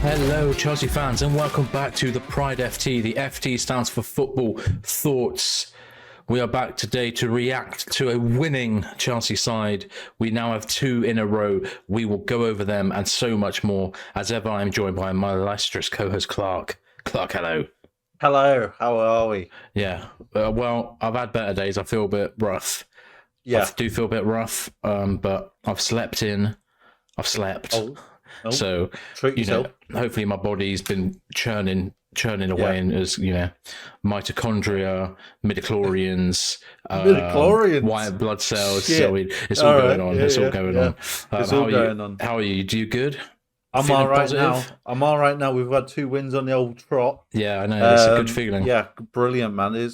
Hello, Chelsea fans, and welcome back to the Pride FT. The FT stands for Football Thoughts. We are back today to react to a winning Chelsea side. We now have 2 in a row. We will go over them and so much more. As ever, I'm joined by my illustrious co-host, Clark. Clark, hello. Hello, how are we? Yeah, well, I've had better days. I feel a bit rough. Yeah. I do feel a bit rough, but I've slept. Oh, So, treat yourself. hopefully my body's been churning away, and as mitochondria, midichlorians, white blood cells. Shit. So it's all going on. It's all going on. It's all going on. How are you? Do you good? I'm all right now. I'm all right now. We've had 2 wins on the old trot. Yeah, I know. It's a good feeling. Yeah, brilliant, man. It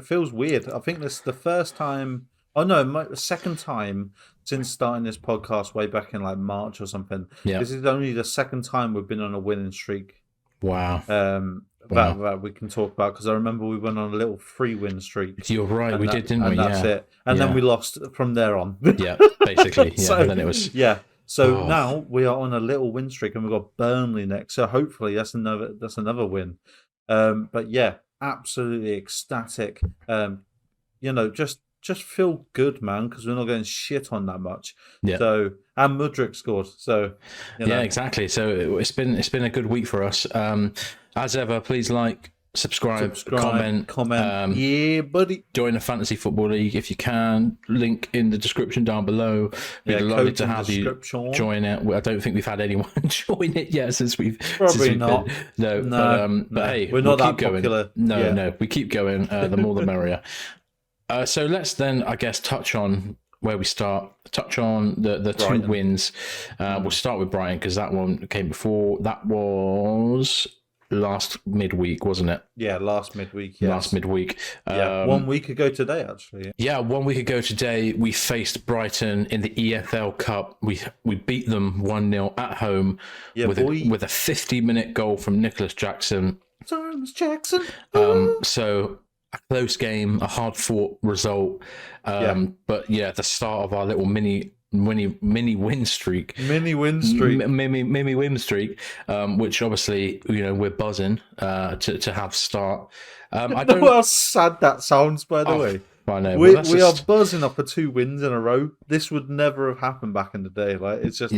feels weird. I think this is the first time. Oh no, the second time since starting this podcast way back in like March or something. Yeah. This is only the second time we've been on a winning streak. Wow. That we can talk about, because I remember we went on a little 3-win streak. You're right. We did, didn't we? And that's it. And then we lost from there on. Yeah, basically. Yeah. So, and then it was. Yeah. So now we are on a little win streak, and we've got Burnley next. So hopefully that's another win. But yeah, absolutely ecstatic. Just feel good, man, because we're not getting shit on that much. Yeah. So, and Mudryk scored. So yeah, exactly. So it's been a good week for us. As ever, please like, subscribe, comment. Yeah, buddy. Join the Fantasy Football League if you can. Link in the description down below. We'd love to have you join it. I don't think we've had anyone join it yet since we've not. No. But hey, we're not that going. popular. No, we keep going. The more the merrier. So let's then, I guess, touch on where we start. Touch on the Brighton. 2 wins. We'll start with Brighton because that one came before. That was last midweek, wasn't it? Yeah, last midweek. Yes. Last midweek. 1 week ago today, actually. Yeah, 1 week ago today, we faced Brighton in the EFL Cup. We beat them 1-0 at home with a 50-minute goal from Nicholas Jackson. So a close game, a hard-fought result. But yeah, the start of our little mini win streak. Mini win streak, which obviously we're buzzing to have start. I don't know how sad that sounds. By the way, I know we are buzzing up for 2 wins in a row. This would never have happened back in the day. Like, it's just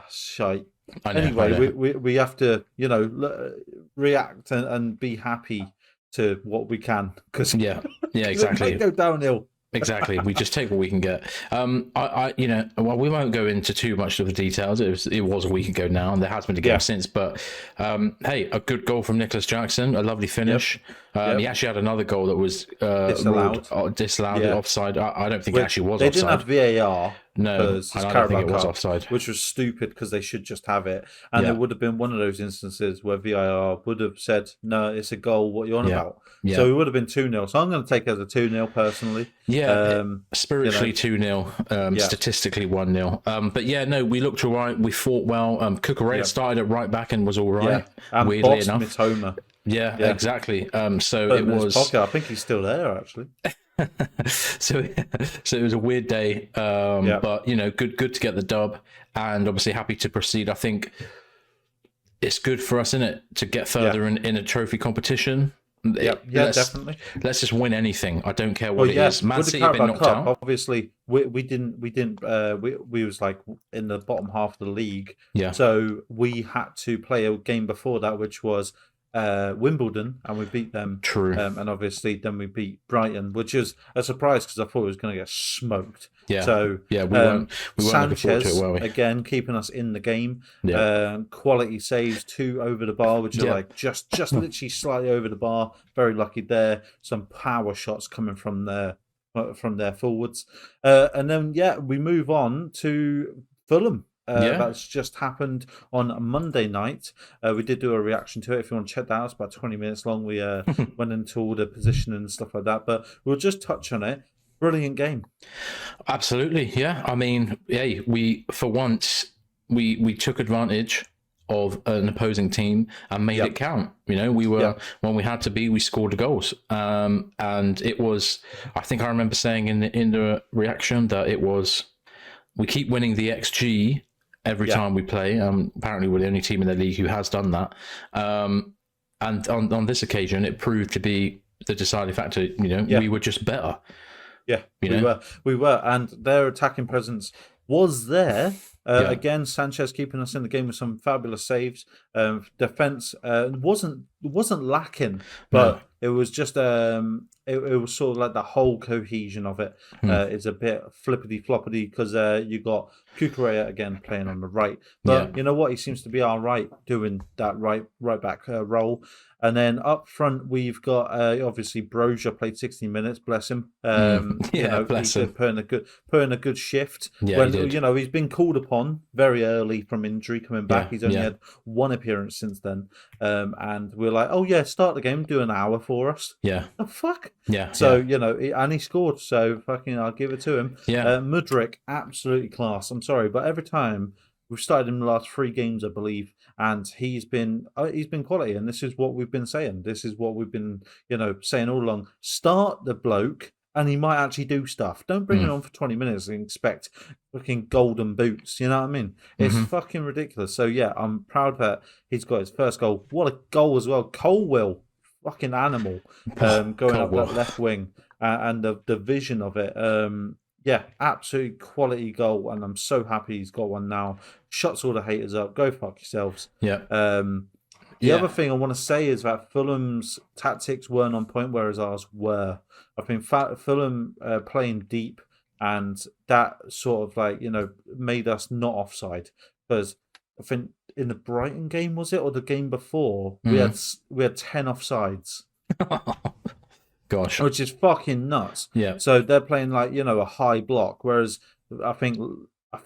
shite. Anyway, we have to react and be happy to what we can, because exactly. It might go downhill. Exactly. We just take what we can get. We won't go into too much of the details. It was a week ago now, and there has been a game since. But hey, a good goal from Nicholas Jackson, a lovely finish. He actually had another goal that was disallowed, offside. I don't think it actually was offside. They didn't have VAR. No, I don't think it was offside. Which was stupid, because they should just have it. And it would have been one of those instances where VAR would have said, no, it's a goal, what are you on about? Yeah. So it would have been 2-0. So I'm going to take it as a 2-0 personally. Yeah, spiritually 2-0, statistically 1-0. But yeah, no, we looked all right. We fought well. Cucurella started at right back and was all right, weirdly enough. Mitoma. Yeah, exactly. So it was... I think he's still there, actually. So it was a weird day, but good to get the dub, and obviously happy to proceed. I think it's good for us, isn't it, to get further in a trophy competition. Definitely. Let's just win anything. I don't care what it is. Man City have been knocked out. Obviously, we was like in the bottom half of the league. Yeah. So we had to play a game before that, which was Wimbledon, and we beat them. True. And obviously then we beat Brighton, which is a surprise because I thought it was going to get smoked. Yeah. So we weren't Sanchez, to it, were we? again, keeping us in the game. Yeah. Quality saves, 2 over the bar, which are like just literally slightly over the bar. Very lucky there. Some power shots coming from their forwards. And then we move on to Fulham. That's just happened on Monday night. We did do a reaction to it. If you want to check that out, it's about 20 minutes long. We went into all the position and stuff like that, but we'll just touch on it. Brilliant game. Absolutely, yeah. I mean, we for once we took advantage of an opposing team and made it count. We were when we had to be, we scored the goals. And it was, I think I remember saying in the reaction that it was, we keep winning the XG every time we play. Apparently, we're the only team in the league who has done that. And on this occasion, it proved to be the deciding factor. We were just better. Yeah, we were, and their attacking presence was there. Again, Sanchez keeping us in the game with some fabulous saves. Defense wasn't lacking, but it was just it was sort of like the whole cohesion of it is a bit flippity floppity because you got Cucurella again playing on the right, but you know what, he seems to be all right doing that right back role. And then up front, we've got obviously Broja played 60 minutes. Bless him. Bless him. Putting a good shift. Yeah, when he's been called upon very early from injury coming back. He's only had one appearance since then. And we're like, oh yeah, start the game, do an hour for us. Yeah. Oh fuck. Yeah. So and he scored. So fucking, I'll give it to him. Yeah. Mudryk, absolutely class. I'm sorry, but every time. We've started him the last 3 games, I believe, and he's been quality. And this is what we've been saying. This is what we've been, saying all along. Start the bloke, and he might actually do stuff. Don't bring him on for 20 minutes and expect fucking golden boots. You know what I mean? It's fucking ridiculous. So yeah, I'm proud that he's got his first goal. What a goal as well. Colwill, fucking animal, going up that left wing, and the vision of it. Yeah, absolute quality goal, and I'm so happy he's got one now. Shuts all the haters up. Go fuck yourselves. Yeah. The other thing I want to say is that Fulham's tactics weren't on point, whereas ours were. I think Fulham playing deep, and that sort of like made us not offside, because I think in the Brighton game, was it, or the game before, we had 10 offsides. Gosh. Which is fucking nuts. Yeah. So they're playing like, a high block, whereas I think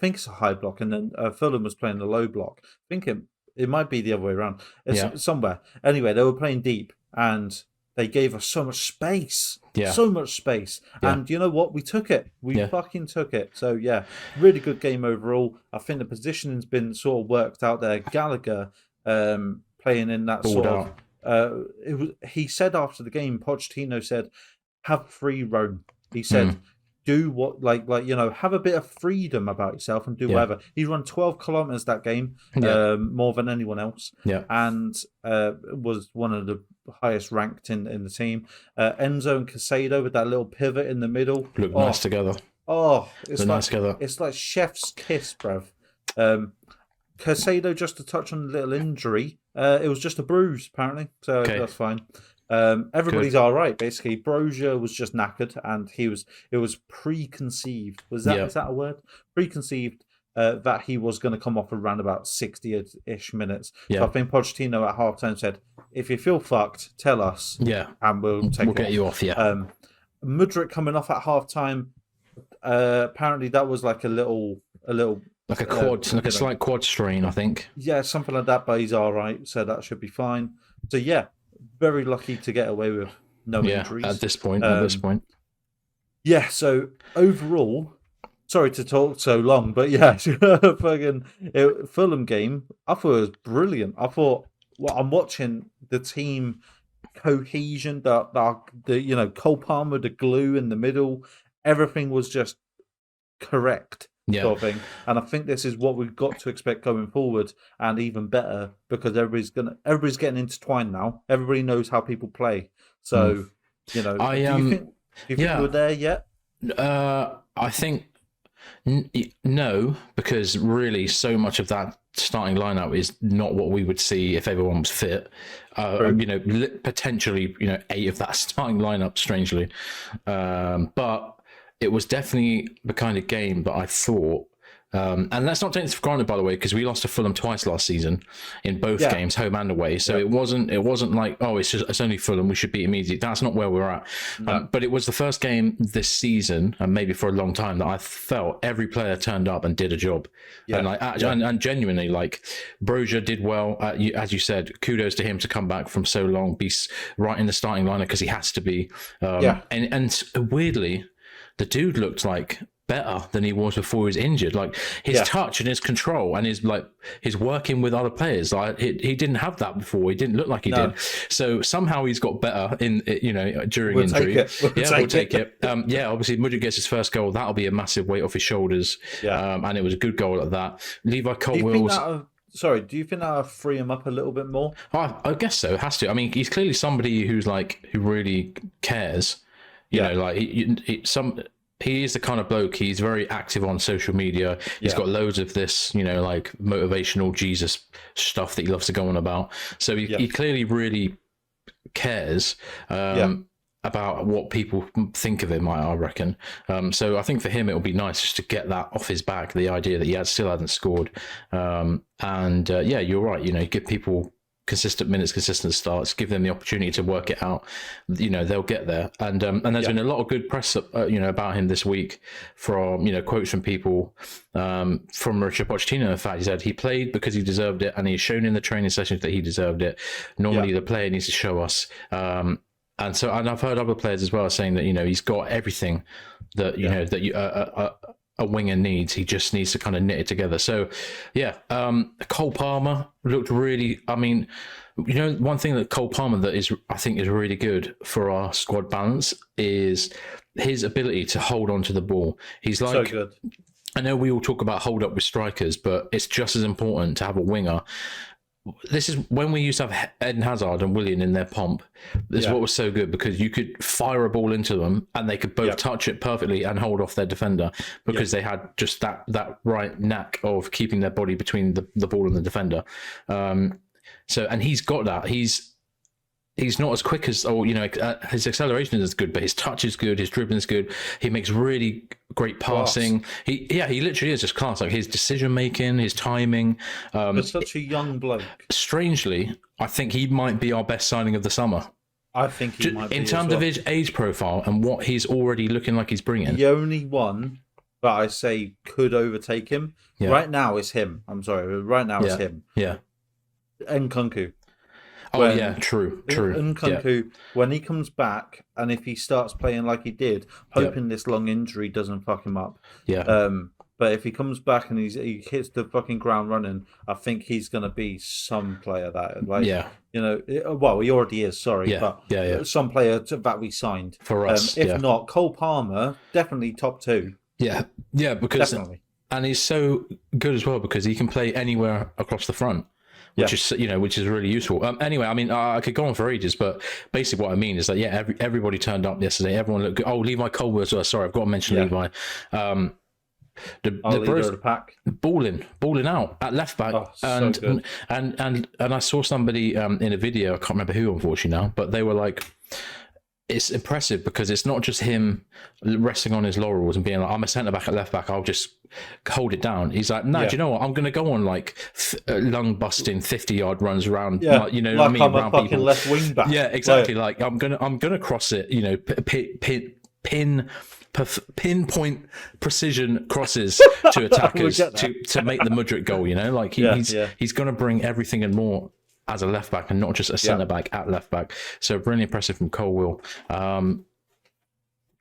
it's a high block, and then Fulham was playing the low block. I think it might be the other way around. It's somewhere. Anyway, they were playing deep, and they gave us so much space. Yeah. So much space. Yeah. And you know what? We took it. We fucking took it. So yeah, really good game overall. I think the positioning's been sort of worked out there. Gallagher playing in that Balled sort out. of... he said after the game, Pochettino said, have free roam. He said, do what, have a bit of freedom about yourself and do whatever. He run 12 kilometers that game, more than anyone else. Yeah. And was one of the highest ranked in the team. Enzo and Casado with that little pivot in the middle. Look nice together. Oh, it's nice together. It's like chef's kiss, bruv. Casado, just to touch on a little injury, it was just a bruise, apparently, so that's fine. Everybody's all right, basically. Broja was just knackered, and it was preconceived. Is that a word? Preconceived that he was going to come off around about 60-ish minutes. Yeah. So I think Pochettino at halftime said, if you feel fucked, tell us. Yeah. And we'll get you off, Mudryk coming off at halftime, apparently that was like a little... Like a quad, a slight quad strain, I think. Yeah, something like that, but he's all right, so that should be fine. So yeah, very lucky to get away with no injuries. At this point. Yeah, so overall, sorry to talk so long, but yeah, Fulham game, I thought it was brilliant. I thought, I'm watching the team cohesion, the Cole Palmer, the glue in the middle, everything was just correct. Sort of thing. And I think this is what we've got to expect going forward, and even better, because everybody's getting intertwined now. Everybody knows how people play. So, do you think we're there yet? I think no, because really so much of that starting lineup is not what we would see if everyone was fit. Potentially, 8 of that starting lineup, strangely, but it was definitely the kind of game that I thought, and let's not take this for granted, by the way, because we lost to Fulham twice last season in both games, home and away. So it wasn't like, it's only Fulham, we should beat immediately. That's not where we're at. No. But it was the first game this season, and maybe for a long time, that I felt every player turned up and did a job. Yeah. And genuinely, like, Broja did well. As you said, kudos to him to come back from so long, be right in the starting lineup because he has to be. And weirdly, the dude looked like better than he was before he was injured. Like his touch and his control and his working with other players. Like he didn't have that before. He didn't look like he did. So somehow he's got better during injury. We'll take it. Obviously Mudryk gets his first goal. That'll be a massive weight off his shoulders. And it was a good goal at that. Levi Colwill's. Do you think that'll free him up a little bit more? I guess so. It has to. I mean, he's clearly somebody who really cares. You know, like he is the kind of bloke. He's very active on social media. He's got loads of this, like motivational Jesus stuff that he loves to go on about. So he clearly really cares about what people think of him, I reckon. So I think for him, it'll be nice just to get that off his back, the idea that he still hadn't scored. You're right. Give people consistent minutes, consistent starts, give them the opportunity to work it out. They'll get there. And there's been a lot of good press, about him this week from, quotes from people, from Mauricio Pochettino. In fact, he said he played because he deserved it, and he's shown in the training sessions that he deserved it. Normally, the player needs to show us. And I've heard other players as well saying that he's got everything that a winger needs. He just needs to kind of knit it together. So Cole Palmer looked really. I mean, one thing that Cole Palmer I think is really good for our squad balance is his ability to hold on to the ball. He's like, so good. I know we all talk about hold up with strikers, but it's just as important to have a winger. This is when we used to have Eden Hazard and Willian in their pomp. This is what was so good, because you could fire a ball into them and they could both touch it perfectly and hold off their defender, because they had just that right knack of keeping their body between the ball and the defender. And he's got that. He's not as quick as, his acceleration is good, but his touch is good, his dribbling is good. He makes really great passing. He literally is just class. Like his decision making, his timing. For such a young bloke. Strangely, I think he might be our best signing of the summer. I think he might be. In terms of his age profile and what he's already looking like he's bringing. The only one that I say could overtake him right now is him. I'm sorry, right now is him. Yeah. Nkunku. True. Nkunku, when he comes back, and if he starts playing like he did, hoping this long injury doesn't fuck him up. But if he comes back and he hits the fucking ground running, I think he's going to be some player he already is. Sorry, some player that we signed for us. If not, Cole Palmer, definitely top 2. Because definitely. And he's so good as well because he can play anywhere across the front. Which is really useful. Anyway, I mean, I could go on for ages, but basically what I mean is that everybody turned up yesterday. Everyone looked good. Oh, Levi Colwell as well. Sorry, I've got to mention Levi. The leader of the pack, balling out at left back, and I saw somebody in a video. I can't remember who, unfortunately now, but they were like, it's impressive because it's not just him resting on his laurels and being like, I'm a centre back at left back, I'll just hold it down. He's like, no, do you know what? I'm going to go on like lung busting 50-yard runs around. What I mean? I'm a fucking left wing back. Yeah, exactly. Like I'm gonna cross it. Pinpoint precision crosses to attackers to make the Mudryk goal. He's going to bring everything and more as a left back and not just a centre back at left back. So really impressive from Colwell.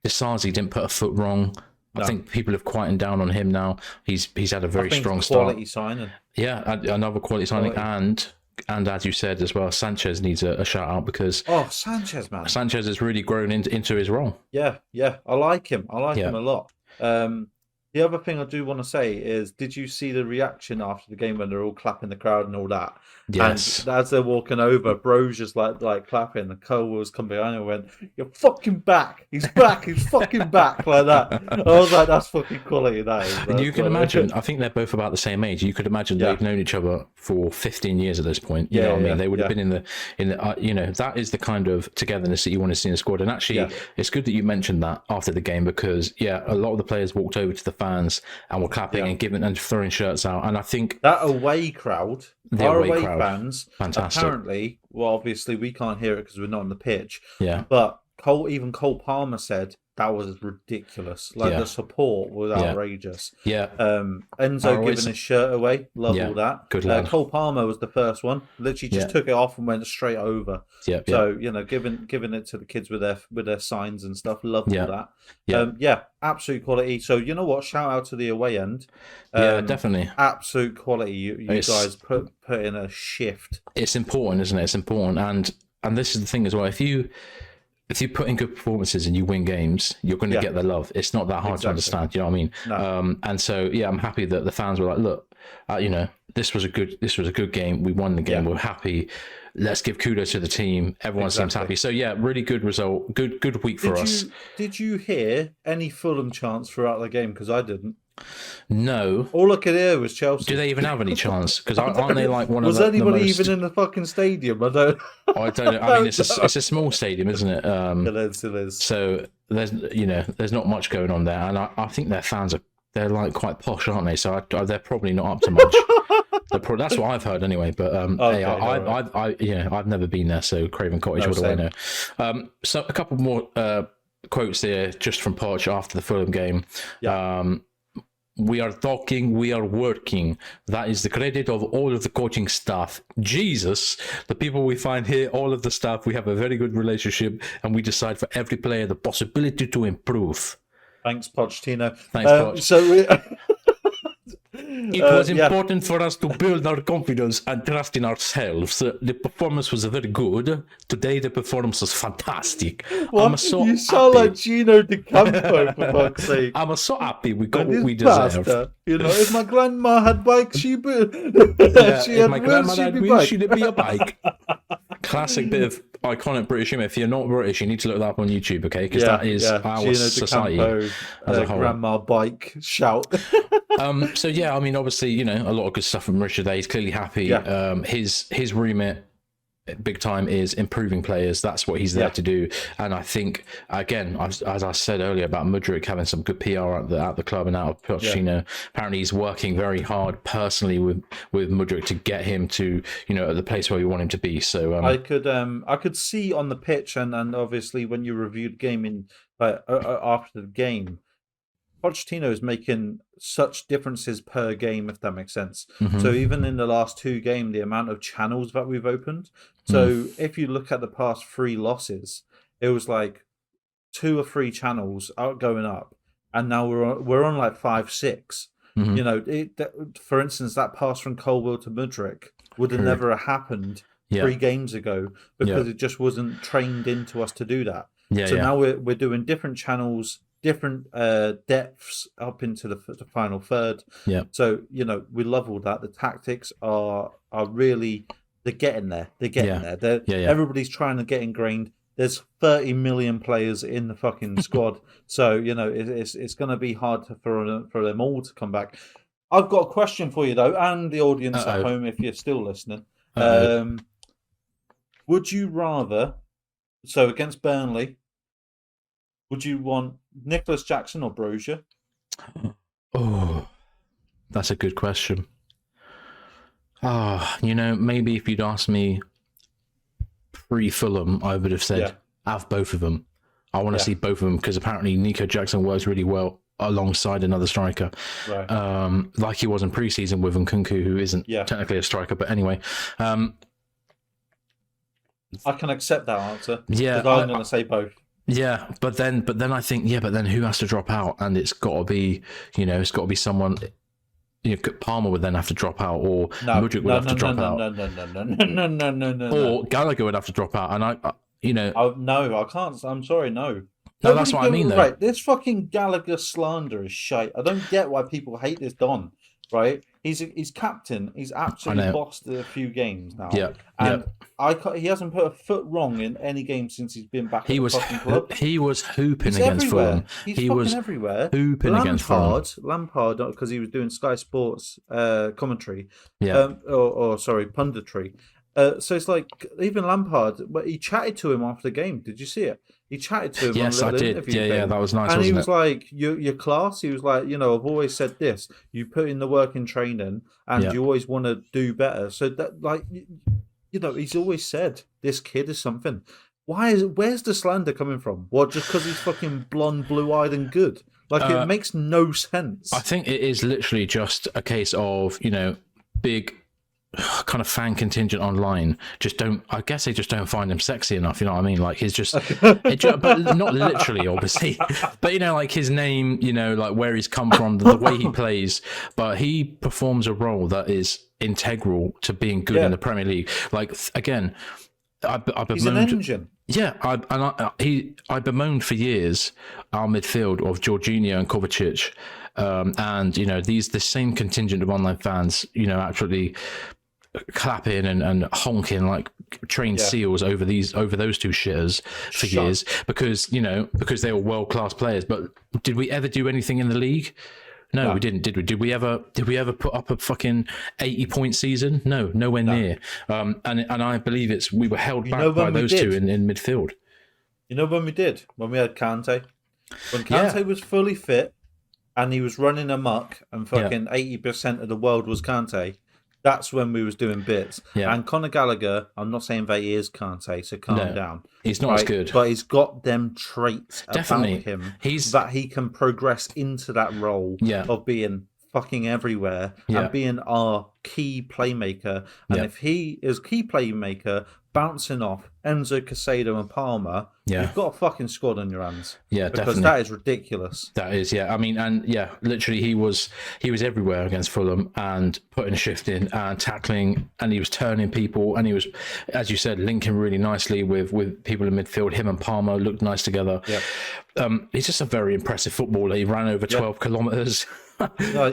Disasi didn't put a foot wrong. No. I think people have quietened down on him now. He's had a very strong start. Quality signing. Yeah, another quality signing. And as you said as well, Sanchez needs a shout out because Sanchez, man, Sanchez has really grown into his role. Yeah, I like him. I like him a lot. The other thing I do want to say is, did you see the reaction after the game when they're all clapping the crowd and all that? Yes. And as they're walking over, Broja's like clapping, and Colwell's come behind and went, "You're fucking back! He's back! He's fucking back!" Like that. I was like, "That's fucking quality." That is. And you can imagine. I think they're both about the same age. You could imagine they've known each other for 15 years at this point. You know what I mean? They would have been in the that is the kind of togetherness that you want to see in the squad. And actually, it's good that you mentioned that after the game because a lot of the players walked over to the fans and were clapping and giving and throwing shirts out. And I think that away crowd, our away fans, fantastic. Apparently, well, obviously we can't hear it because we're not on the pitch. Yeah. But Cole Palmer said that was ridiculous. Like the support was outrageous. Yeah. Enzo giving his shirt away, love all that. Good lad. Cole Palmer was the first one. Literally just took it off and went straight over. So giving it to the kids with their signs and stuff, love all that. Absolute quality. So you know what? Shout out to the away end. Definitely. Absolute quality. You guys put in a shift. It's important, isn't it? It's important, and this is the thing as well. If you put in good performances and you win games, you're going to get the love. It's not that hard to understand. You know what I mean? No. And so, I'm happy that the fans were like, look, this was a good game. We won the game. We're happy. Let's give kudos to the team. Everyone seems happy. So really good result. Good week for us. Did you hear any Fulham chants throughout the game? Because I didn't. No. All I could hear was Chelsea. Do they even have any chance? Because aren't they like one of the Was anybody most... even in the fucking stadium? I don't know. I mean, it's a small stadium, isn't it? It is. So there's not much going on there, and I think their fans they're like quite posh, aren't they? So they're probably not up to much. That's what I've heard anyway. But I've never been there, so Craven Cottage, what do I know? So a couple more quotes there just from Poch after the Fulham game. We are talking, we are working. That is the credit of all of the coaching staff. Jesus, the people we find here, all of the staff, we have a very good relationship, and we decide for every player the possibility to improve. Thanks, Pochettino. Thanks, Poch. It was important for us to build our confidence and trust in ourselves. The performance was very good. Today, the performance was fantastic. You sound like Gino De Campo, for fuck's sake. I'm so happy we got what we deserve. If my grandma had bikes, she'd be... if my grandma had wheels, she'd be a bike. Classic bit of iconic British humour. If you're not British, you need to look that up on YouTube, okay? Because that is our Gino society De Campo, as a whole. Grandma bike shout. I mean, obviously, a lot of good stuff from Richard there. He's clearly happy. His remit, big time, is improving players. That's what he's there to do. And I think, again, as I said earlier about Mudryk having some good PR at the club and out of Pochettino, apparently he's working very hard personally with Mudryk to get him to, at the place where we want him to be. So I could see on the pitch, and obviously when you reviewed the game after the game, Pochettino is making such differences per game, if that makes sense. Mm-hmm. So even in the last 2 games, the amount of channels that we've opened. So if you look at the past 3 losses, it was like 2 or 3 channels going up, and now we're on like 5, 6. Mm-hmm. For instance, that pass from Colwell to Mudryk would have never happened 3 games ago because it just wasn't trained into us to do that. Now we're doing different channels, different depths up into the final third. So we love all that. The tactics are really, they're getting there. Everybody's trying to get ingrained. There's 30 million players in the fucking squad, so it's going to be hard for them all to come back. I've got a question for you though, and the audience at home, if you're still listening. Would you rather, so against Burnley, would you want Nicholas Jackson or Broja? Oh, that's a good question. Maybe if you'd asked me pre-Fulham, I would have said, have both of them. I want to see both of them, because apparently Nico Jackson works really well alongside another striker. Right. Like he was in pre-season with Nkunku, who isn't technically a striker, but anyway. I can accept that answer. Yeah. Because I'm going to say both. Yeah, but then I think, but then who has to drop out? And it's got to be, someone. Palmer would then have to drop out, or Mudryk would have to drop out. No. Or Gallagher would have to drop out, and no, I can't. I'm sorry, no. No, that's what I mean, though. Right, this fucking Gallagher slander is shite. I don't get why people hate this Don. Right, he's captain. He's absolutely bossed a few games now. He hasn't put a foot wrong in any game since he's been back. He was hooping against Fulham. He was everywhere. Hooping against Fulham. Lampard, because he was doing Sky Sports commentary. Punditry. So it's like, even Lampard, but he chatted to him after the game. Did you see it? He chatted to him. Yes, on a I did. Yeah, that was nice. And wasn't he was like, "You're class." He was like, "I've always said this. You put in the work in training, and you always want to do better." So that, he's always said this kid is something. Where's the slander coming from? What, just because he's fucking blonde, blue-eyed and good? Like, it makes no sense. I think it is literally just a case of, big kind of fan contingent online I guess they just don't find him sexy enough, you know what I mean? Like, he's just, but not literally, obviously, but like his name, like where he's come from, the way he plays, but he performs a role that is integral to being good in the Premier League. Like, again, I bemoaned, he's an engine. Yeah, I bemoaned for years our midfield of Jorginho and Kovacic, and the same contingent of online fans, actually clapping and honking like trained seals over those two shitters for years because they were world-class players. But did we ever do anything in the league? No, we didn't, did we? Did we ever put up a fucking 80-point season? No, nowhere near. And I believe we were held back by those two in midfield. You know when we did? When we had Kante. When Kante was fully fit and he was running amok and fucking 80% of the world was Kante, that's when we was doing bits. Yeah. And Conor Gallagher, I'm not saying that he is Kante, so calm down. He's not as good. But he's got them traits about him that he can progress into that role of being fucking everywhere and being our key playmaker. And if he is key playmaker, bouncing off Enzo Caicedo and Palmer, you've got a fucking squad on your hands. Yeah, because definitely. that is ridiculous. That is, I mean, and literally he was everywhere against Fulham and putting a shift in and tackling, and he was turning people, and he was, as you said, linking really nicely with people in midfield. Him and Palmer looked nice together. Yeah. He's just a very impressive footballer. He ran over 12 kilometres.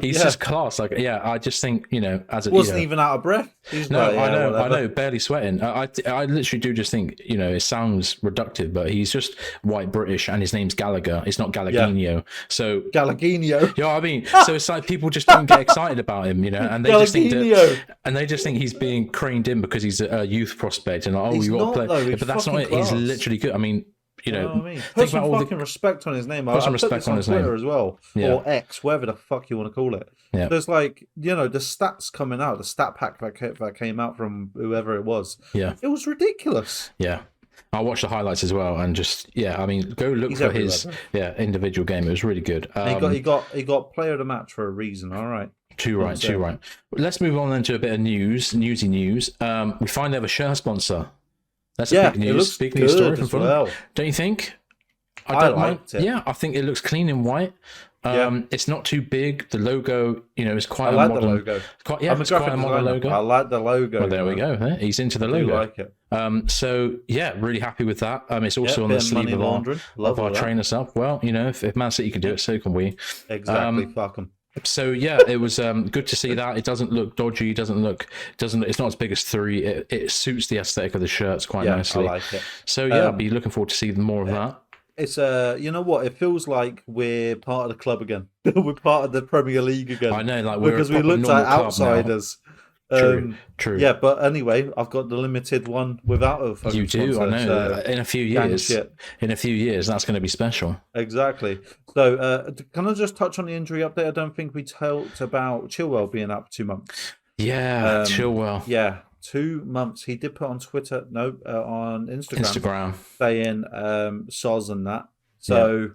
He's just class. Like, I just think, as it wasn't even out of breath. I know, barely sweating. I literally do just think, it sounds reductive, but he's just white British, and his name's Gallagher. It's not Galleguinho. Yeah. So Galleguinho. You know what I mean? So it's like people just don't get excited about him, and they just think he's being craned in because he's a youth prospect, and like, you got to play. But that's not it. He's literally good. I mean, put some fucking respect on his name. Put some respect on his name as well, or X, whatever the fuck you want to call it. Yeah. There's like, the stats coming out, the stat pack that came out from whoever it was. Yeah, it was ridiculous. Yeah, I watched the highlights as well, and just I mean, go look for his individual game. It was really good. He got player of the match for a reason. All right. Too right. Let's move on then to a bit of newsy news. We finally have a shirt sponsor. That's a big news. Big news story from Fulham. Don't you think? I liked it. Yeah, I think it looks clean and white. It's not too big. The logo, is quite a modern. The logo. It's quite a modern logo. I like the logo. Well, there we go. He's into the logo. I like it. So really happy with that. It's also on the sleeve of our trainer stuff. Well, if Man City can do it, so can we. Exactly. Fuck them. So it was good to see that. It doesn't look dodgy. It's not as big as 3. It suits the aesthetic of the shirts quite nicely. I like it. So I'll be looking forward to seeing more of that. It's you know what? It feels like we're part of the club again. We're part of the Premier League again. I know, like because we looked like outsiders. True. Yeah, but anyway, I've got the limited one without a fucking You do, sponsor, I know. In a few years, that's going to be special. Exactly. So, can I just touch on the injury update? I don't think we talked about Chilwell being out for 2 months. Yeah, Chilwell. Yeah, 2 months. He did put on Twitter, on Instagram. Saying soz and that. So,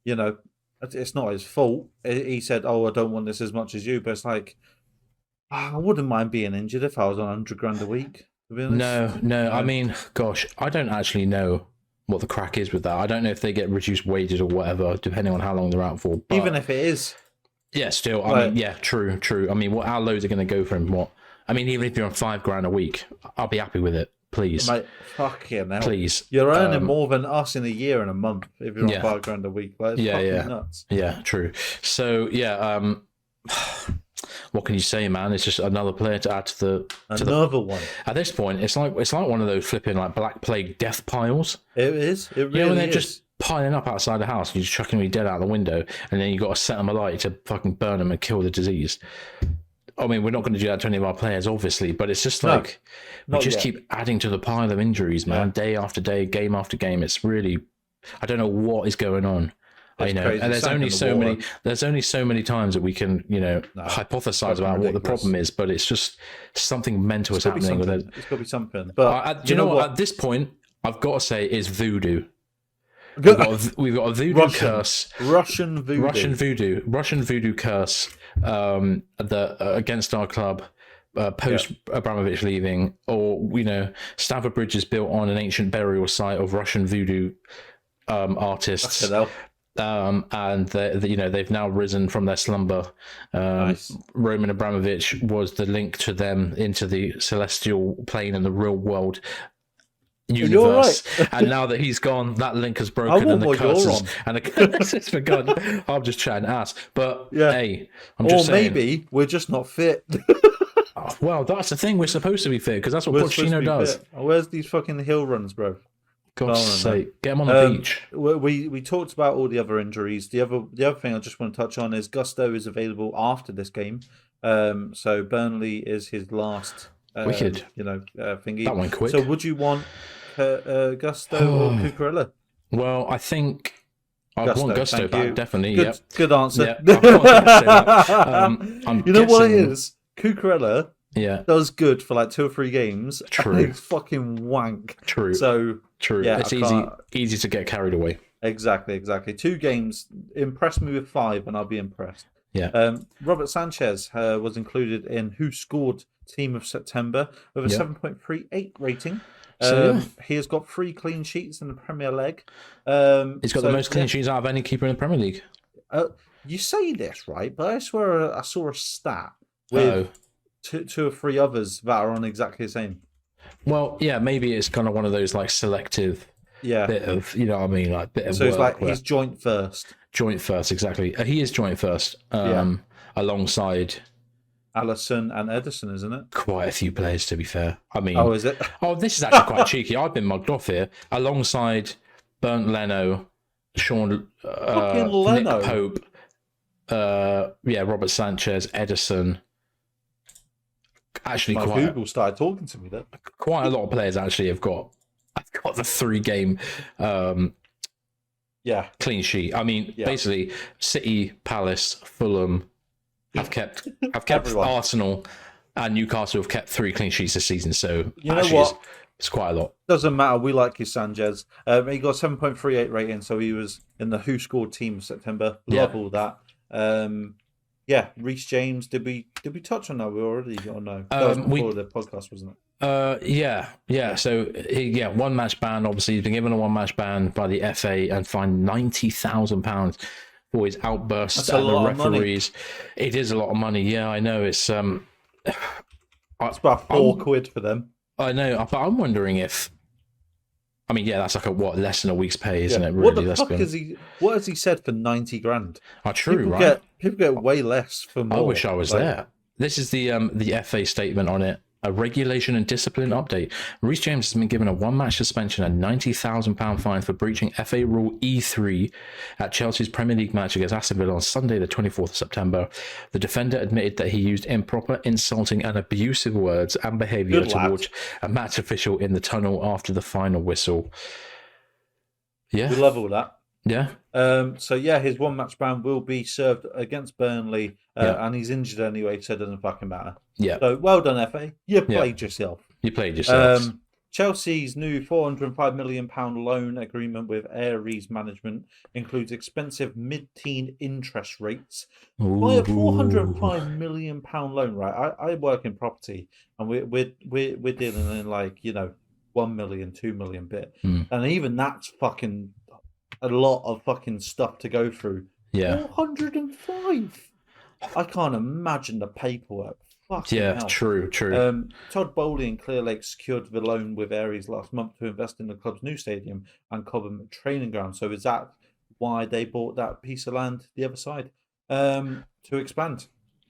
it's not his fault. He said, I don't want this as much as you, but it's like, I wouldn't mind being injured if I was on $100,000 a week, to be honest. No. I mean, gosh, I don't actually know what the crack is with that. I don't know if they get reduced wages or whatever, depending on how long they're out for. But even if it is. Yeah, still. I mean, true. I mean, how low is it going to go for him? What? I mean, even if you're on $5,000 a week, I'll be happy with it. Please. Mate, fucking hell. Please. You're earning more than us in a year and a month if you're on $5,000 a week. Like, it's fucking nuts. Yeah, true. So, what can you say, man? It's just another player to add to another one. At this point, it's like one of those flipping like Black Plague death piles. It is. It really when they're just piling up outside the house, and you're just chucking me dead out the window, and then you got to set them alight to fucking burn them and kill the disease. I mean, we're not going to do that to any of our players, obviously, but it's just like we just keep adding to the pile of injuries, man. Day after day, game after game. It's really, I don't know what is going on. I know, and there's only so many times that we can, hypothesize about what the problem is, but it's just something mental is happening with it. It's got to be something. But do you know what? At this point, I've got to say, is voodoo. We've got a voodoo curse. Russian voodoo curse against our club post Abramovich leaving, or Stamford Bridge is built on an ancient burial site of Russian voodoo artists. And they've now risen from their slumber. Nice. Roman Abramovich was the link to them into the celestial plane and the real world universe. Right. And now that he's gone, that link has broken, and the curses and the curses for God. I'm just chatting ass, but hey, I'm just saying. Or maybe we're just not fit. Well, that's the thing. We're supposed to be fit because that's what Pochettino does. Where's these fucking hill runs, bro? God's sake, get him on the beach. We talked about all the other injuries. The other thing I just want to touch on is Gusto is available after this game. So Burnley is his last. Wicked. Thingy. That went quick. So would you want Gusto or Cucurella? Well, I think I'd want Gusto back, definitely. Good answer. I'm you know what it is? Cucurella does good for like 2 or 3 games. True. It's fucking wank. True. So true. Yeah, it's easy to get carried away. Exactly. 2 games. Impress me with 5 and I'll be impressed. Yeah. Robert Sanchez was included in Who Scored Team of September with a 7.38 rating. He has got 3 clean sheets in the Premier League. He's got the most clean sheets out of any keeper in the Premier League. You say this, right? But I swear I saw a stat with 2 or 3 others that are on exactly the same. Well, yeah, maybe it's kind of one of those like selective bit of, you know what I mean? Like bit of so work it's like he's joint first. Joint first, exactly. He is joint first, alongside Alisson and Edison, isn't it? Quite a few players, to be fair. I mean, is it? Oh, this is actually quite cheeky. I've been mugged off here. Alongside Bernd Leno, Sean Nick Pope, Robert Sanchez, Edison. Actually, Google started talking to me then. Quite a lot of players actually have got the 3-game clean sheet. I mean, basically, City, Palace, Fulham have kept Arsenal, and Newcastle have kept 3 clean sheets this season. So you know what? It's quite a lot. Doesn't matter. We like his Sanchez. He got 7.38 rating, so he was in the Who Scored Team of September. Love all that. Reece James. Did we touch on that? We already or no? That was before the podcast, wasn't it? So he 1 match ban. Obviously, he's been given a 1 match ban by the FA and fined £90,000 for his outbursts at the referees. It is a lot of money. Yeah, I know. It's it's about £4 for them. I know, but I'm wondering if. I mean, that's like less than a week's pay, isn't it? Really? What the fuck is he? What has he said for 90 grand? Oh, true, right? People get way less for more. I wish I was there. This is the FA statement on it. A regulation and discipline update. Reece James has been given a 1-match suspension and £90,000 fine for breaching FA Rule E3 at Chelsea's Premier League match against Aston Villa on Sunday, the 24th of September. The defender admitted that he used improper, insulting and abusive words and behaviour towards a match official in the tunnel after the final whistle. Yeah. We love all that. Yeah. His 1-match ban will be served against Burnley, and he's injured anyway, so it doesn't fucking matter. Yeah. So well done, FA. You played yourself. Chelsea's new £405 million loan agreement with Ares Management includes expensive mid-teen interest rates. By a £405 million loan, right? I work in property, and we're dealing in 1 million, 2 million bit, and even that's fucking a lot of fucking stuff to go through. 405. I can't imagine the paperwork. Hell. True. Todd Bowley and Clearlake secured the loan with Ares last month to invest in the club's new stadium and Cobham training ground. So is that why they bought that piece of land the other side to expand?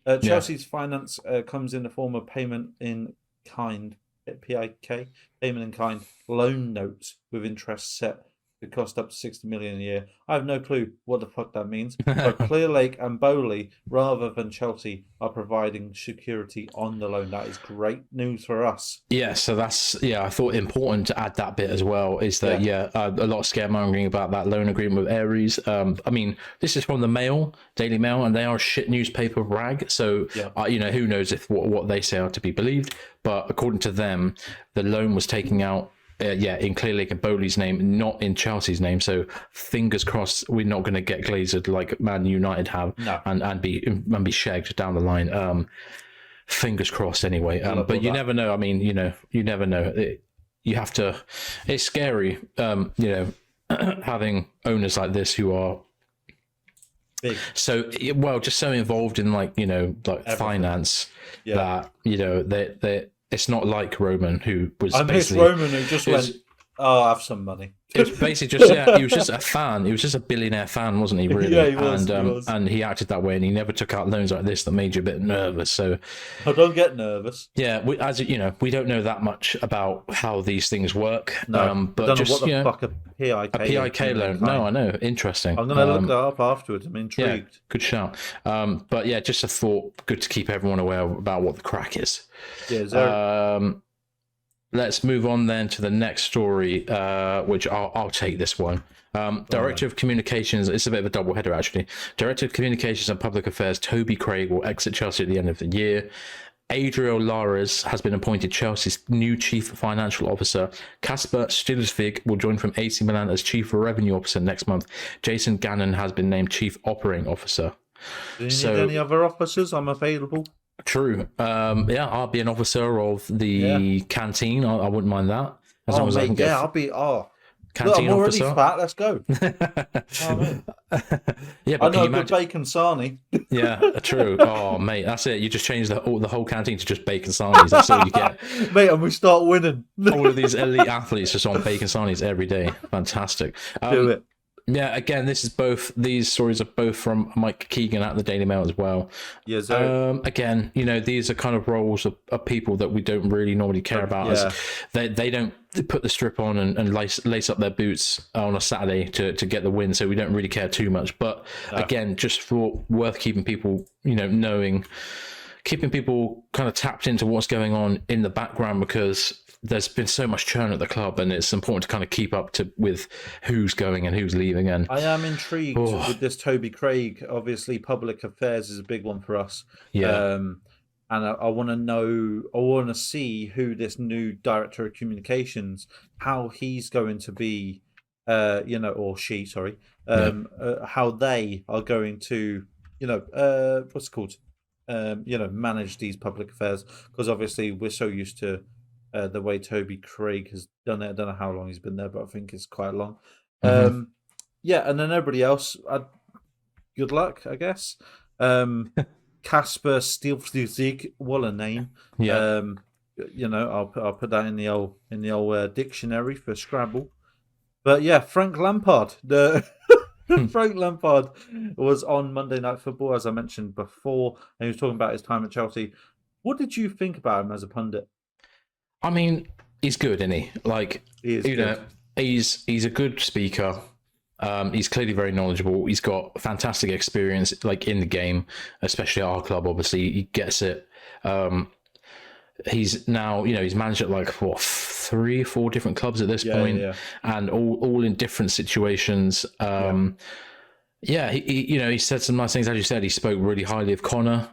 Chelsea's finance comes in the form of payment in kind, PIK, payment in kind loan notes with interest set to cost up to 60 million a year. I have no clue what the fuck that means. But Clearlake and Bowley, rather than Chelsea, are providing security on the loan. That is great news for us. Yeah, so that's I thought important to add that bit as well. Is that a lot of scaremongering about that loan agreement with Ares. I mean, this is from the Daily Mail, and they are a shit newspaper rag. So who knows if what they say are to be believed. But according to them, the loan was taken out in Clear Lake and Bowley's name, not in Chelsea's name. So fingers crossed, we're not going to get glazered like Man United have, and be shagged down the line. Fingers crossed, anyway. But you never know. I mean, you never know. You have to. It's scary, having owners like this who are big. So just so involved in everything. Finance that they it's not like Roman, who was Roman, who just went, "Oh, I have some money." It was basically just he was just a fan. He was just a billionaire fan, wasn't he? Really, yeah, he was. And he acted that way, and he never took out loans like this that made you a bit nervous. So I don't get nervous. Yeah, we don't know that much about how these things work. No, but don't just know what the fuck a PIK loan. No, I know. Interesting. I'm gonna look that up afterwards. I'm intrigued. Yeah, good shout. But yeah, just a thought. Good to keep everyone aware about what the crack is. Yeah. Let's move on then to the next story, which I'll take this one. Director of Communications, it's a bit of a double header actually. Director of Communications and Public Affairs, Toby Craig, will exit Chelsea at the end of the year. Adriel Lares has been appointed Chelsea's new Chief Financial Officer. Kasper Stilsvig will join from AC Milan as Chief Revenue Officer next month. Jason Gannon has been named Chief Operating Officer. Do you need any other officers? I'm available. True. I'll be an officer of the canteen. I wouldn't mind that. As long as I can get. I'll be. Canteen look, I'm already officer. fat. Let's go. Yeah, I but know good bacon sarnie. Yeah, true. Oh, mate, that's it. You just change the whole canteen to just bacon sarnies. That's all you get, mate. And we start winning. All of these elite athletes just on bacon sarnies every day. Fantastic. Do it. Yeah, again, these stories are both from Mike Keegan at the Daily Mail as well. Yes, again, these are kind of roles of people that we don't really normally care about. As they don't put the strip on and lace up their boots on a Saturday to get the win, so we don't really care too much. But again, just for worth keeping people, keeping people kind of tapped into what's going on in the background, because there's been so much churn at the club, and it's important to kind of keep up with who's going and who's leaving. And I am intrigued with this Toby Craig. Obviously, public affairs is a big one for us. Yeah. And I want to know, I want to see who this new director of communications, how he's going to be, or she, sorry, how they are going to, what's it called, manage these public affairs, because obviously we're so used to the way Toby Craig has done it. I don't know how long he's been there, but I think it's quite long. And then everybody else, good luck, I guess. Kasper Stilsvig, what a name. Yeah. I'll put that in the old dictionary for Scrabble. But yeah, Frank Lampard. Frank Lampard was on Monday Night Football, as I mentioned before, and he was talking about his time at Chelsea. What did you think about him as a pundit? I mean, he's good, isn't he? He is good. He's a good speaker. He's clearly very knowledgeable. He's got fantastic experience, in the game, especially at our club. Obviously, he gets it. He's now, he's managed at 3 or 4 different clubs at this point, and all in different situations. He said some nice things. As you said, he spoke really highly of Connor.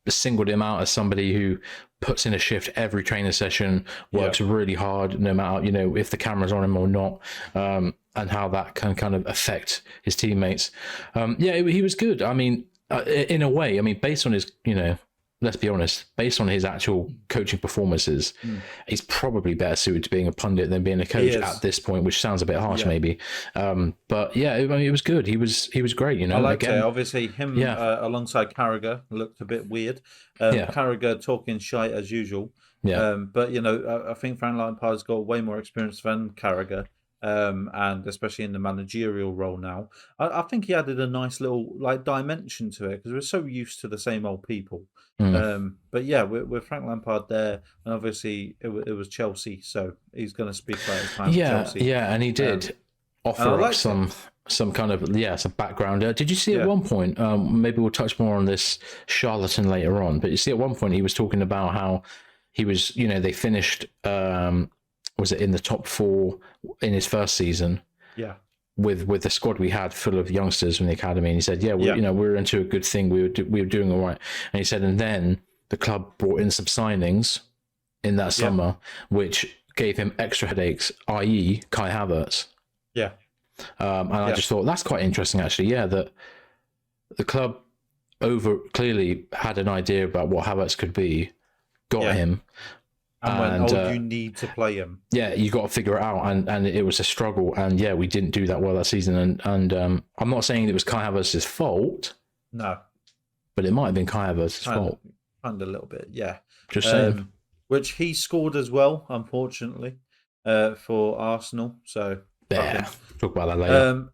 Singled him out as somebody who puts in a shift every training session, works really hard, no matter if the camera's on him or not, and how that can kind of affect his teammates. He was good. I mean, in a way, based on his, let's be honest, based on his actual coaching performances, he's probably better suited to being a pundit than being a coach at this point, which sounds a bit harsh maybe. But yeah, it was good. He was great, I liked it. Obviously, him alongside Carragher looked a bit weird. Carragher talking shite as usual. But I think Frank Lampard's got way more experience than Carragher. And especially in the managerial role now, I think he added a nice little dimension to it, because we're so used to the same old people. But yeah, with Frank Lampard there, and obviously it was Chelsea, so he's going to speak about his time at Chelsea. And he did offer up some kind of some background. Did you see at one point? Maybe we'll touch more on this charlatan later on. But you see at one point he was talking about how he was, they finished. Was it in the top 4 in his first season? Yeah. With the squad we had full of youngsters from the academy, and he said, we're into a good thing. We were doing all right. And he said, and then the club brought in some signings in that summer, which gave him extra headaches, i.e. Kai Havertz. Yeah. And I just thought that's quite interesting, actually. Yeah, that the club clearly had an idea about what Havertz could be, got him. And you need to play him. Yeah, you got to figure it out, and it was a struggle. And yeah, we didn't do that well that season. And I'm not saying it was Kai Havertz's fault. No, but it might have been Kai Havertz's fault. And a little bit, yeah. Just saying. Which he scored as well, unfortunately, for Arsenal. So talk about that later.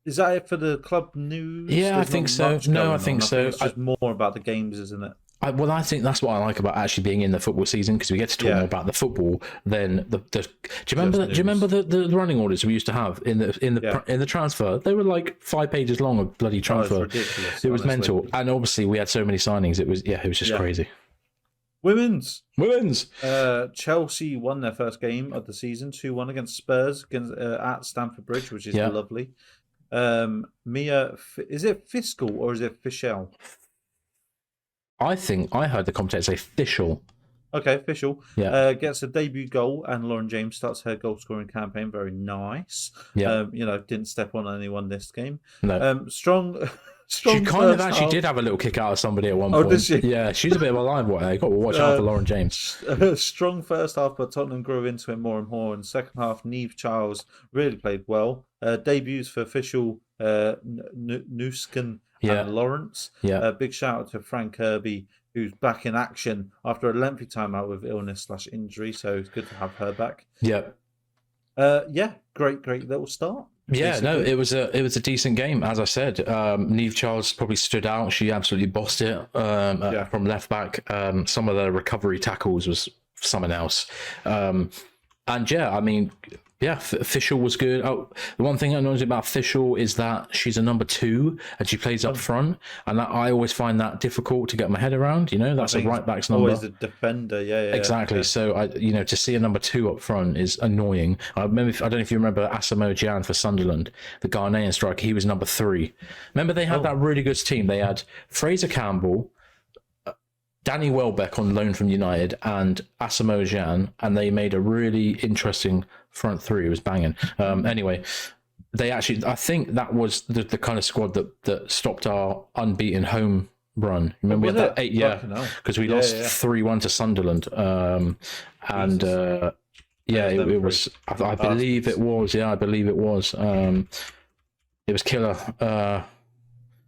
Is that it for the club news? Yeah, I think so. No, I think so. It's just more about the games, isn't it? I think that's what I like about actually being in the football season, because we get to talk more about the football than the. Do you remember the running orders we used to have in the transfer? They were like 5 pages long of bloody transfer. It was ridiculous. It was mental, and obviously we had so many signings. It was just crazy. Women's. Chelsea won their first game of the season, 2-1 against Spurs at Stamford Bridge, which is lovely. Mia, is it Fiscal or is it Fischel? I think I heard the commentator say Fischel. Okay, Fischel. Yeah. Gets a debut goal, and Lauren James starts her goal scoring campaign. Very nice. Yeah. Didn't step on anyone this game. No. Strong. She kind of actually did have a little kick out of somebody at one point. Oh, did she? Yeah, she's a bit of a live wire. You've got to watch out for Lauren James. Strong first half, but Tottenham grew into it more and more. In the second half, Neve Charles really played well. Debuts for official Nuskin and Lawrence. Yeah. Big shout out to Frank Kirby, who's back in action after a lengthy time out with illness/injury. So it's good to have her back. Yeah. Great little start. Yeah, no, it was a decent game, as I said. Neve Charles probably stood out. She absolutely bossed it from left back. Some of the recovery tackles was something else. Fischel was good. Oh, the one thing I noticed about Fischel is that she's a number 2 and she plays up front, and I always find that difficult to get my head around. That's a right back's number. Always a defender, exactly. Yeah. So to see a number 2 up front is annoying. I don't know if you remember Asamoah Gyan for Sunderland, the Ghanaian striker. He was number 3. Remember they had that really good team. They had Fraser Campbell, Danny Welbeck on loan from United, and Asamoah Gyan, and they made a really interesting front 3. It was banging. Anyway, they actually, I think that was the kind of squad that stopped our unbeaten home run. Remember we had that 8 because we lost 3-1 to Sunderland. It was. I believe it was. Yeah, I believe it was. It was killer.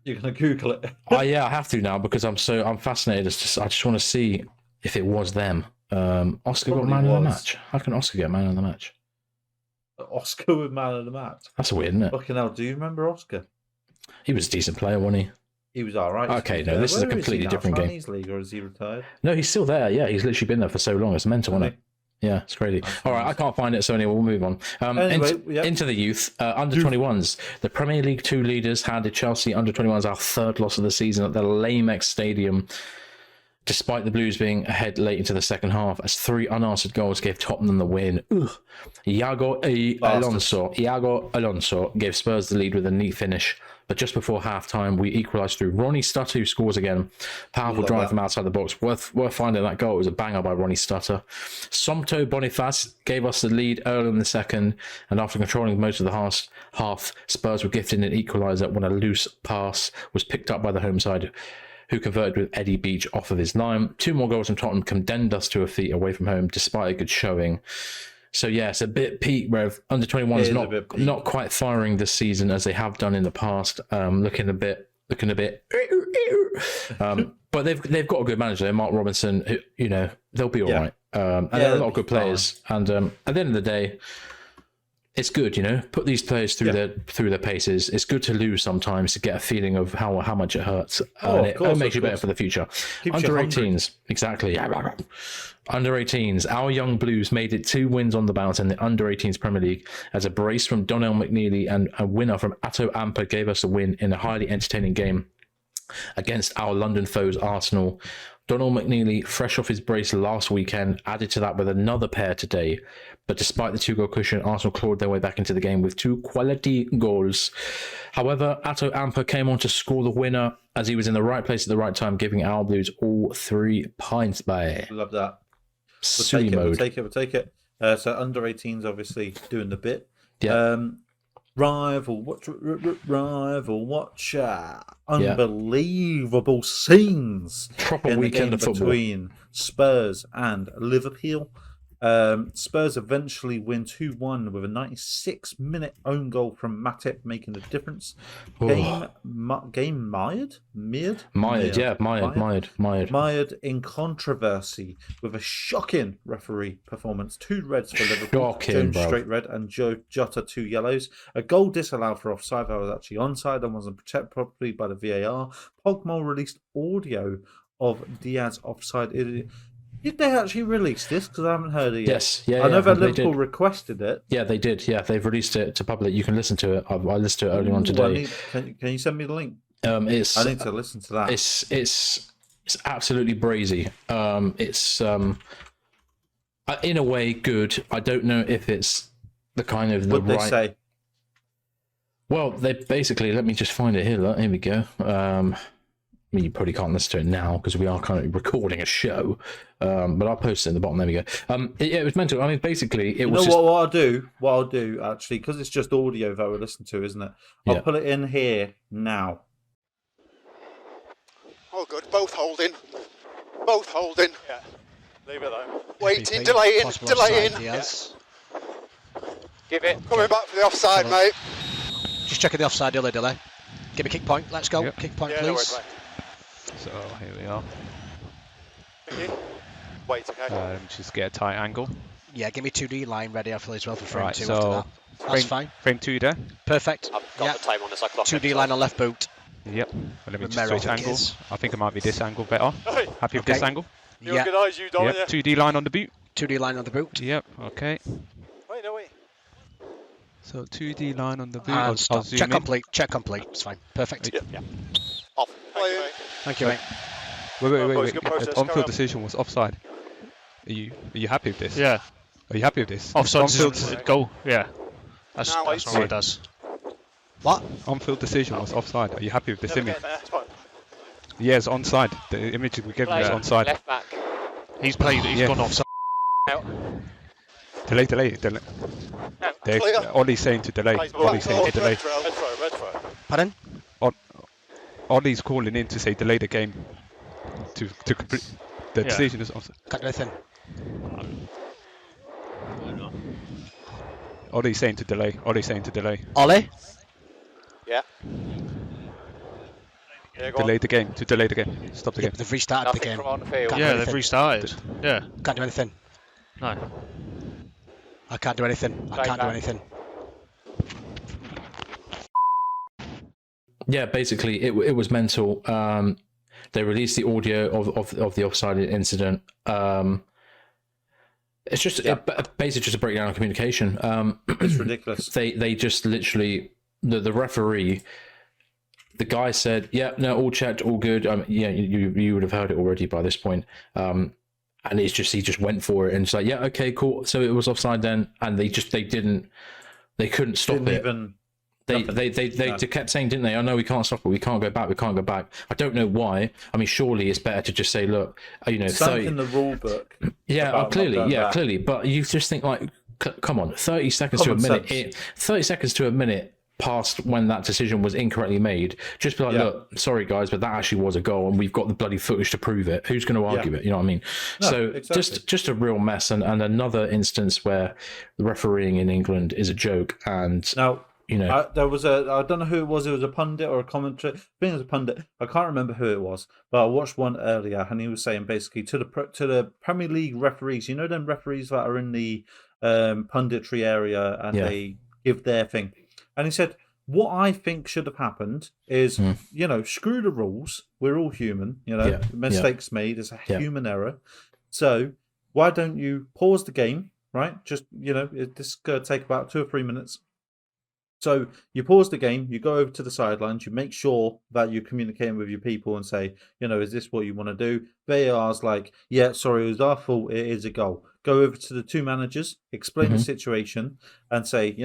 You're gonna Google it. I have to now because I'm fascinated. I just want to see if it was them. Oscar got man of the match. How can Oscar get man of the match? Oscar with man of the match. That's weird, isn't it? Fucking hell, do you remember Oscar? He was a decent player, wasn't he? He was all right. Okay, no, this is a completely different game. Chinese league, or is he retired? No, he's still there. Yeah, he's literally been there for so long. It's mental, isn't it? Yeah, it's crazy. All right, I can't find it, so anyway, we'll move on. Into the youth, under-21s. The Premier League 2 leaders handed Chelsea under-21s our 3rd loss of the season at the Lamex Stadium, despite the Blues being ahead late into the second half, as 3 unanswered goals gave Tottenham the win. Iago Alonso gave Spurs the lead with a neat finish. But just before half-time, we equalised through Ronnie Stutter, who scores again. Powerful drive from outside the box. Worth finding that goal. It was a banger by Ronnie Stutter. Somto Boniface gave us the lead early in the second, and after controlling most of the half, Spurs were gifted an equaliser when a loose pass was picked up by the home side, who converted with Eddie Beach off of his line. 2 more goals from Tottenham condemned us to a defeat away from home, despite a good showing. So yeah, it's a bit peak where under-21 is not quite firing this season as they have done in the past. Looking a bit. But they've got a good manager, Mark Robinson. Who, they'll be all right. And there are a lot of good players. And at the end of the day, it's good. Put these players through their paces. It's good to lose sometimes to get a feeling of how much it hurts. It makes you better for the future. Under-18s, exactly. Under-18s, our young Blues made it 2 wins on the bounce in the Under-18s Premier League as a brace from Donnell McNeely and a winner from Atto Amper gave us a win in a highly entertaining game against our London foes Arsenal. Donnell McNeely, fresh off his brace last weekend, added to that with another pair today. But despite the 2-goal cushion, Arsenal clawed their way back into the game with 2 quality goals. However, Atto Amper came on to score the winner as he was in the right place at the right time, giving our Blues all 3 points by. Love that. We'll take it. So under 18s obviously doing the bit. Yeah. Rival watch. Unbelievable scenes Proper in the weekend game of football. between Spurs and Liverpool. Spurs eventually win 2-1 with a 96-minute own goal from Matip making the difference. Game mired? Mired in controversy with a shocking referee performance. 2 reds for Liverpool. Jones straight red and Jota 2 yellows. A goal disallowed for offside that was actually onside and wasn't protected properly by the VAR. Pogba released audio of Diaz offside. Did they actually release this? Because I haven't heard it yet. Yes, yeah. I know that Liverpool requested it. Yeah, they did. Yeah, they've released it to public. You can listen to it. I listened to it earlier on today. Can you send me the link? I need to listen to that. It's absolutely brazy. It's in a way good. I don't know if it's the kind of the what right. They say? Well, they basically. Let me just find it here. Here we go. I mean, you probably can't listen to it now because we are currently recording a show, but I'll post it in the bottom. There we go. It was mental. I mean, basically, it was. You know what I'll do actually, because it's just audio that we listen to, isn't it? I'll put it in here now. Oh, good. Both holding. Yeah. Leave it though. Waiting, delaying. Yes. Give it. Coming back for the offside, mate. Just checking the offside delay. Give me kick point. Let's go. Yep. Kick point, Yeah, please. no worries, mate. So here we are. Thank you. Wait, okay. Let me just get a tight angle. Yeah, give me 2D line ready after as well for frame Right, 2 so after that. That's fine. Frame 2 there. Perfect. I've got the time on this. I clock 2D it, line on left boot. Yep. Let me just Romero, switch I think angles. I think it might be this angle better. Hey, Happy with this angle? you Yeah. organise, you don't Yep. you? 2D line on the boot. 2D line on the boot. Yep. Okay. Wait, no, wait. So 2D line on the boot. And I'll stop. zoom Check in. complete. Check complete. It's fine. Perfect. Yeah. Off. Playing. Thank you, mate. Wait. Good process, The carry on-field on. decision was offside. Are you happy with this? Yeah. Are you happy with this? Offside On-field is goal. Yeah. That's Now what wait. it does. What? On-field decision was offside. Are you happy with this Never image? get there. It's fine. Yeah, it's onside. The image we gave you is onside. Left back. He's played. He's Yeah. gone offside. Delay. Clear. Ollie's saying to delay. Ollie's saying to delay. Red throw. Pardon? Ollie's calling in to say delay the game to complete. The Yeah. decision is offside. Can't do anything. Ollie's saying to delay. Ollie? Yeah, go Delay the game. To delay the game. Stop the Yeah, game. but they've restarted the Nothing game. from on the field. Can't do Yeah, anything. they've restarted. Yeah. Can't do anything. No. I can't do anything. I can't do anything. Yeah, basically, it was mental. They released the audio of the offside incident. It's just basically just a breakdown of communication. It's ridiculous. They just literally the referee, the guy said, "Yeah, no, all checked, all good." Yeah, you would have heard it already by this point. And it's just he just went for it and it's like, "Yeah, okay, cool." So it was offside then, and they couldn't stop it. They kept saying, didn't they? "Oh no, we can't stop it. We can't go back. I don't know why. I mean, surely it's better to just say, "Look, Something in the rule book. yeah, clearly. But you just think like, come on, 30 seconds to a minute. 30 seconds to a minute past when that decision was incorrectly made. Just be like, look, sorry guys, but that actually was a goal, and we've got the bloody footage to prove it. Who's going to argue it? You know what I mean? No, so exactly. just a real mess, and another instance where the refereeing in England is a joke. And Now, there was I don't know who it was. It was a pundit or a commentator. I think it was a pundit. I can't remember who it was, but I watched one earlier, and he was saying basically to the Premier League referees. You know them referees that are in the punditry area, and they give their thing. And he said, "What I think should have happened is, screw the rules. We're all human. Mistakes made. It's a human error. So why don't you pause the game? Right? Just this is going to take about 2 or 3 minutes." So you pause the game, you go over to the sidelines, you make sure that you're communicating with your people and say, is this what you want to do? VAR's like, yeah, sorry, it was our fault, it is a goal. Go over to the 2 managers, explain the situation and say,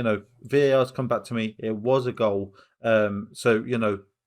VAR's come back to me, it was a goal. So,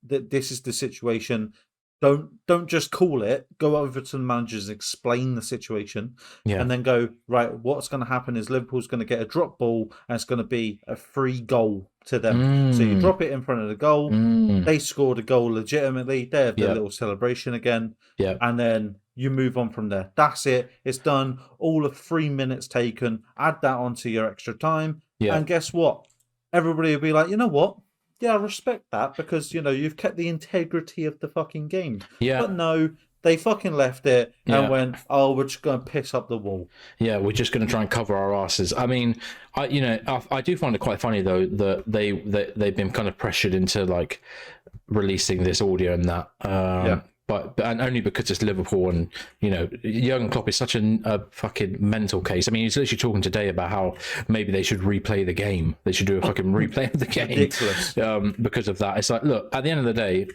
this is the situation. Don't just call it. Go over to the managers, explain the situation, and then go, right, what's going to happen is Liverpool's going to get a drop ball and it's going to be a free goal to them. So you drop it in front of the goal. They scored a goal legitimately. They have their little celebration again. And then you move on from there. That's it. It's done. All of 3 minutes taken. Add that onto your extra time. And guess what? Everybody will be like, you know what? Yeah, I respect that because, you've kept the integrity of the fucking game. But no, they fucking left it and went, oh, we're just going to piss up the wall. Yeah, we're just going to try and cover our asses. I mean, I do find it quite funny, though, that they've been kind of pressured into, like, releasing this audio and that. But only because it's Liverpool and, Jurgen Klopp is such a fucking mental case. I mean, he's literally talking today about how maybe they should replay the game. They should do a fucking replay of the game. Ridiculous. Because of that. It's like, look, at the end of the day,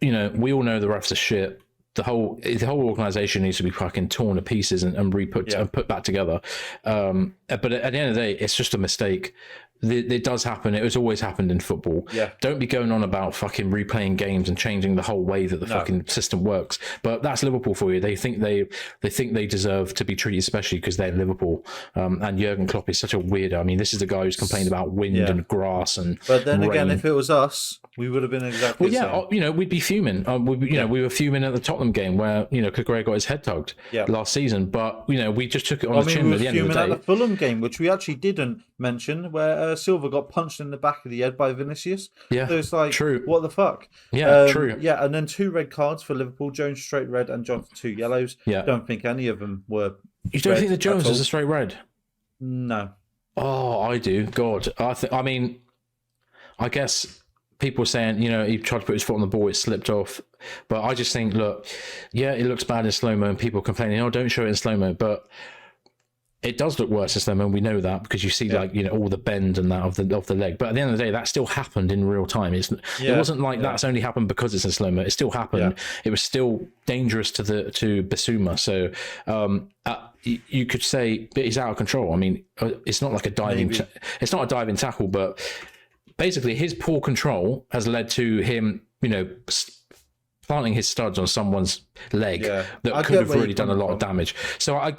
we all know the refs are shit. The whole organisation needs to be fucking torn to pieces and re-put and put back together. But at the end of the day, it's just a mistake. It does happen. It has always happened in football. Don't be going on about fucking replaying games and changing the whole way that the fucking system works. But that's Liverpool for you. They think they deserve to be treated specially because they're Liverpool. And Jurgen Klopp is such a weirdo. I mean, this is the guy who's complained about wind and grass and. But then rain. again, if it was us, we would have been exactly. Well, yeah, we'd be fuming. We were fuming at the Tottenham game where Cucurella got his head tugged last season. But we just took it on the chin at the end of the day. At the Fulham game, which we actually didn't mention, where Silva got punched in the back of the head by Vinicius. So it's like, true. What the fuck? True. Yeah, and then 2 red cards for Liverpool. Jones straight red and Jota 2 yellows. Don't think any of them were. You don't think the Jones was a straight red? No. Oh, I do. God, I mean, I guess people saying he tried to put his foot on the ball, it slipped off. But I just think, look, it looks bad in slow mo, and people complaining, oh, don't show it in slow mo, but. It does look worse in slow mo. We know that because you see all the bend and that of the leg. But at the end of the day, that still happened in real time. It wasn't like that's only happened because it's in slow mo. It still happened. It was still dangerous to Bissouma. So you could say he's out of control. I mean, it's not like a diving. It's not a diving tackle, but basically his poor control has led to him, planting his studs on someone's leg that could have really done a lot of damage. So I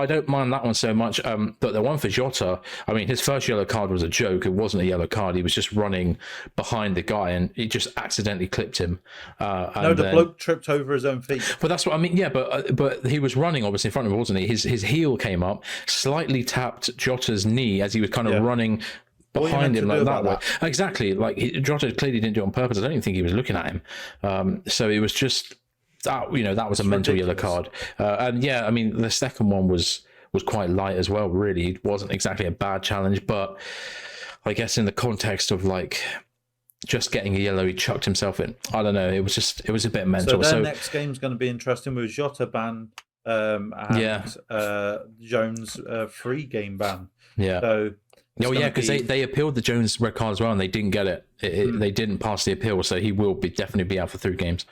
don't mind that one so much. But the one for Jota, I mean, his first yellow card was a joke. It wasn't a yellow card. He was just running behind the guy and it just accidentally clipped him. The bloke tripped over his own feet. But that's what I mean. Yeah, but he was running obviously in front of him, wasn't he? His heel came up, slightly tapped Jota's knee as he was kind of running behind him like that. Exactly. Like Jota clearly didn't do it on purpose. I don't even think he was looking at him. So it was just that. That was a mental yellow card. And I mean, the second one was quite light as well. Really, it wasn't exactly a bad challenge, but I guess in the context of like just getting a yellow, he chucked himself in. I don't know. It was a bit mental. So their next game's going to be interesting with Jota ban and Jones free game ban. So. Because they appealed the Jones red card as well, and they didn't get it. They didn't pass the appeal, so he will definitely be out for 3 games.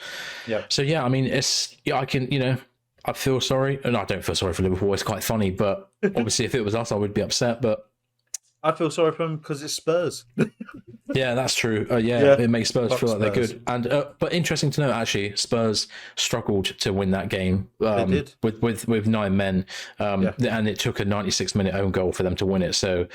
So I mean, I can I feel sorry, and I don't feel sorry for Liverpool. It's quite funny, but obviously, if it was us, I would be upset. But I feel sorry for them because it's Spurs. Yeah, that's true. It makes Spurs feel like they're good. And but interesting to know, actually, Spurs struggled to win that game. They did. with 9 men, and it took a 96-minute own goal for them to win it. So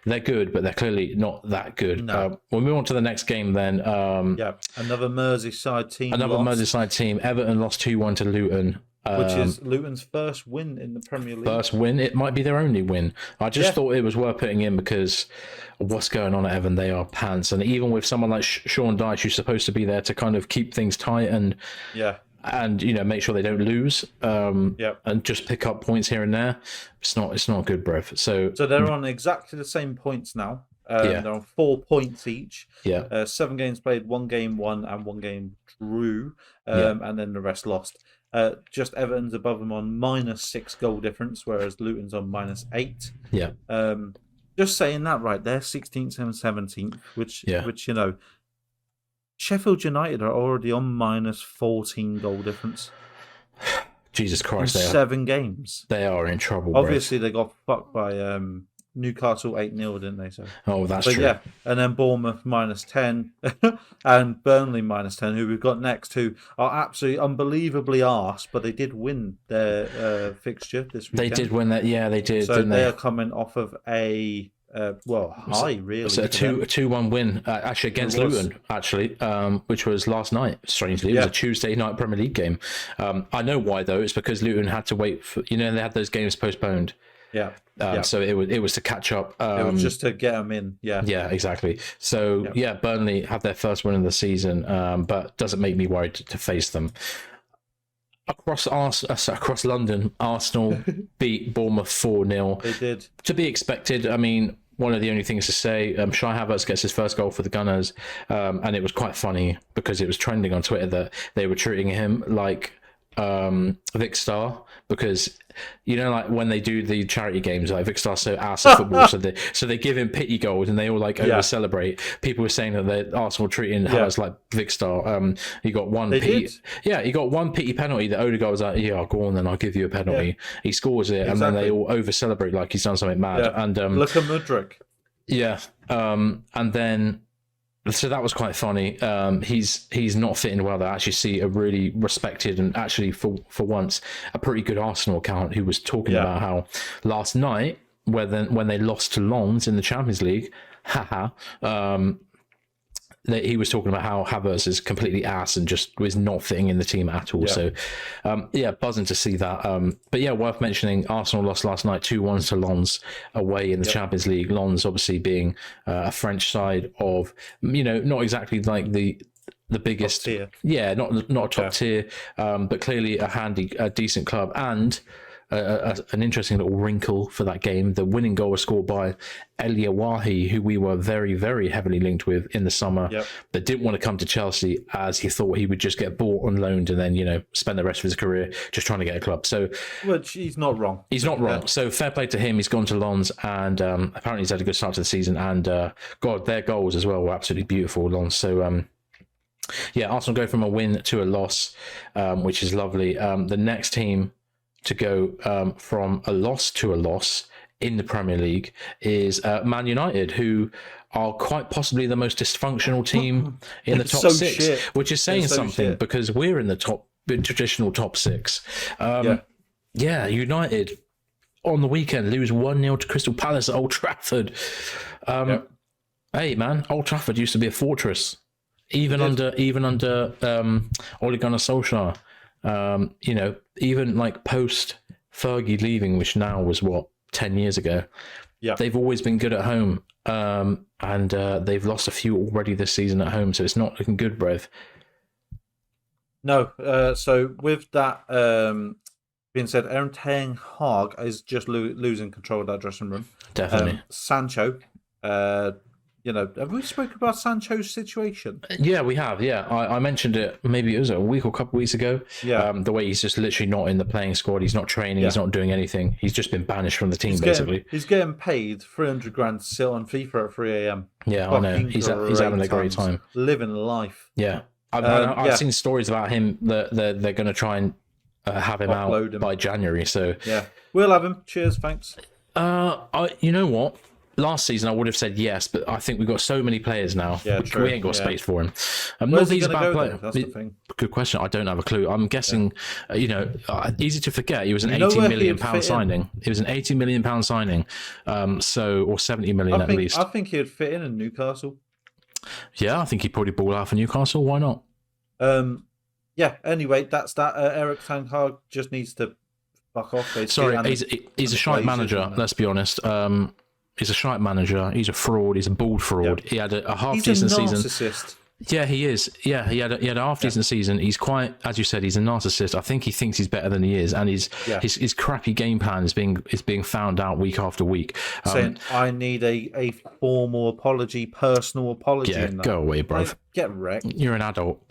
they're good, but they're clearly not that good. No. We'll move on to the next game then. Another Merseyside team. Merseyside team. Everton lost 2-1 to Luton. Which is Luton's first win in the Premier League. First win. It might be their only win. I just thought it was worth putting in because of what's going on at Everton. They are pants. And even with someone like Sean Dyche, who's supposed to be there to kind of keep things tight and make sure they don't lose and just pick up points here and there, it's not good, bruv. So they're on exactly the same points now. They're on 4 points each. 7 games played, 1 game won and 1 game drew, and then the rest lost. Just Everton's above them on -6 goal difference, whereas Luton's on -8. Just saying that right there, 16th and 17th, which Sheffield United are already on -14 goal difference. Jesus Christ, in 7 games. They are in trouble. Obviously, they got fucked by Newcastle 8-0, didn't they? So, Oh, that's but true. yeah, and then Bournemouth -10 and Burnley -10, who we've got next, who are absolutely unbelievably arse, but they did win their fixture this They weekend. did win that. Yeah, they did, So didn't they they? are coming off of a high, really. So a for them. 2-1 win actually against It was. Luton, actually, which was last night. Strangely, it was a Tuesday night Premier League game. I know why though. It's because Luton had to wait for they had those games postponed. Yeah. So it was to catch up. It was just to get them in. Yeah. Yeah, exactly. So Burnley have their first win of the season, but doesn't make me worried to face them. Across London, Arsenal beat Bournemouth 4-0. They did. To be expected. I mean, one of the only things to say, Shai Havertz gets his first goal for the Gunners, and it was quite funny because it was trending on Twitter that they were treating him like Vic Star, because like when they do the charity games, like Vic Star's so ass at football, so they give him pity goals and they all like over celebrate. People were saying that Arsenal treating Havertz like Vic Star. He got one he got one pity penalty that Odegaard was like, yeah, go on then, I'll give you a penalty. He scores it, and then they all over celebrate like he's done something mad. And look at Mudryk. And then so that was quite funny. He's not fitting well. I actually see a really respected and actually for once a pretty good Arsenal account who was talking about how last night when they lost to Lens in the Champions League, he was talking about how Havertz is completely ass and just was not fitting in the team at all. So, buzzing to see that. But yeah, worth mentioning, Arsenal lost last night 2-1 to Lens away in the Champions League. Lens obviously being a French side of, not exactly like the biggest. Top tier. Yeah, not a top tier, but clearly a decent club. And an interesting little wrinkle for that game, the winning goal was scored by Elia Wahi, who we were very, very heavily linked with in the summer, but didn't want to come to Chelsea as he thought he would just get bought on loan and then, spend the rest of his career just trying to get a club. So, which he's not wrong. He's not wrong. So fair play to him. He's gone to Lens and apparently he's had a good start to the season. And God, their goals as well were absolutely beautiful, Lens. So, Arsenal go from a win to a loss, which is lovely. The next team to go from a loss to a loss in the Premier League is Man United, who are quite possibly the most dysfunctional team in the top six, which is saying something because we're in the traditional top six. United on the weekend lose 1-0 to Crystal Palace at Old Trafford. Hey man, Old Trafford used to be a fortress, even under Ole Gunnar Solskjaer. Even like post Fergie leaving, which now was 10 years ago. They've always been good at home, and they've lost a few already this season at home, so it's not looking good, Brev. No, so with that being said, Aaron Ten Hag is just losing control of that dressing room. Definitely. Sancho, have we spoken about Sancho's situation? Yeah, we have. Yeah, I mentioned it. Maybe it was a week or a couple of weeks ago. The way he's just literally not in the playing squad. He's not training. He's not doing anything. He's just been banished from the team, basically. He's getting paid 300 grand to sit on FIFA at 3 a.m. Yeah, I know. He's having a great time, living life. Yeah, I've seen stories about him that they're going to try and have him out by January. So we'll have him. Cheers, thanks. You know what? Last season I would have said yes, but I think we've got so many players now. Yeah, true. We ain't got space for him. Where's he going to go then? That's the thing. Good question. I don't have a clue. I'm guessing, easy to forget. He was an £80 million signing. It was an £80 million signing, or 70 million at least. I think he'd fit in Newcastle. Yeah, I think he'd probably ball out for Newcastle. Why not? Anyway, that's that. Eric Ten Hag just needs to fuck off. Sorry, he's a shite manager. Let's be honest. He's a shite manager. He's a fraud. He's a bald fraud. He had a half-decent season. He's a narcissist. Yeah, he is. Yeah, he had a half-decent season. He's quite, as you said, he's a narcissist. I think he thinks he's better than he is, and his crappy game plan is being found out week after week. Saying, I need a formal apology, personal apology. Yeah, go away, bro. Get wrecked. You're an adult.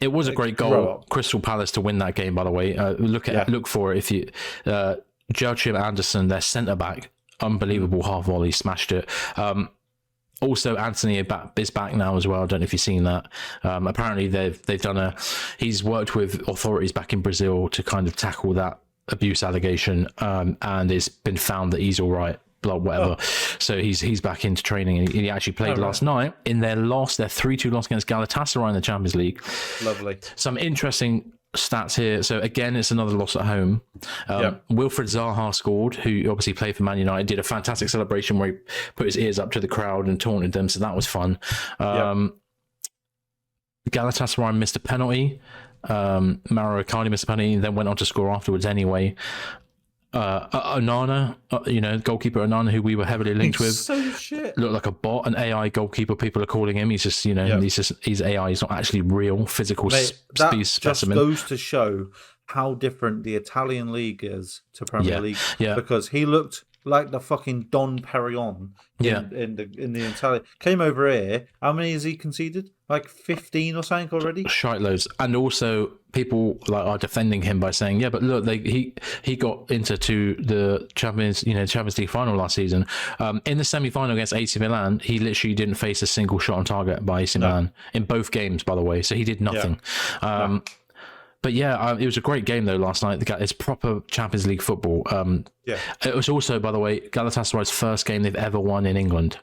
It was a great goal, Crystal Palace, to win that game, by the way. Look for it if you... Joachim Anderson, their centre-back, unbelievable half volley, smashed it. Also, Anthony is back now as well. I don't know if you've seen that. Apparently, they've done he's worked with authorities back in Brazil to kind of tackle that abuse allegation, and it's been found that he's all right. blood, whatever. So he's back into training, and he actually played last night in their 3-2 loss against Galatasaray in the Champions League. Lovely. Some interesting stats here. So again, it's another loss at home. Wilfred Zaha scored, who obviously played for Man United, did a fantastic celebration where he put his ears up to the crowd and taunted them, so that was fun. Galatasaray missed a penalty. Mauro Icardi missed a penalty and then went on to score afterwards anyway. Onana, goalkeeper Onana, who we were heavily linked with, so shit. Looked like a bot, an AI goalkeeper. People are calling him. He's just, he's AI. He's not actually real physical That specimen. just goes to show how different the Italian league is to Premier League. Yeah. Because he looked like the fucking Don Perignon in the Italian. Came over here. How many has he conceded? Like 15 or something already? Shite loads. And also people are defending him by saying, but look, he got into the Champions League final last season. In the semi-final against AC Milan, he literally didn't face a single shot on target by AC Milan in both games, by the way. So he did nothing. But it was a great game though last night. It's proper Champions League football. It was also, by the way, Galatasaray's first game they've ever won in England.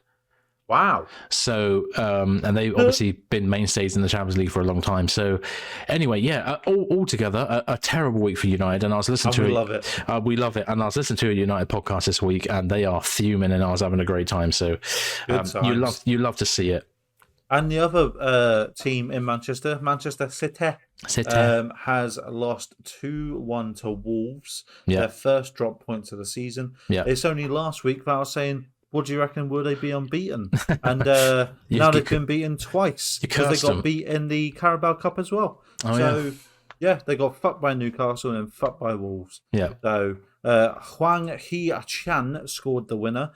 Wow. So, and they've obviously been mainstays in the Champions League for a long time. So, anyway, altogether, a terrible week for United. And I was listening to we love it. We love it. And I was listening to a United podcast this week, and they are fuming, and I was having a great time. So, you love to see it. And the other team in Manchester City, has lost 2-1 to Wolves. Their first drop points of the season. It's only last week that I was saying, what do you reckon? Will they be unbeaten? And now they've been beaten twice because they got beat in the Carabao Cup as well. They got fucked by Newcastle and fucked by Wolves. So Hwang Hee-chan scored the winner,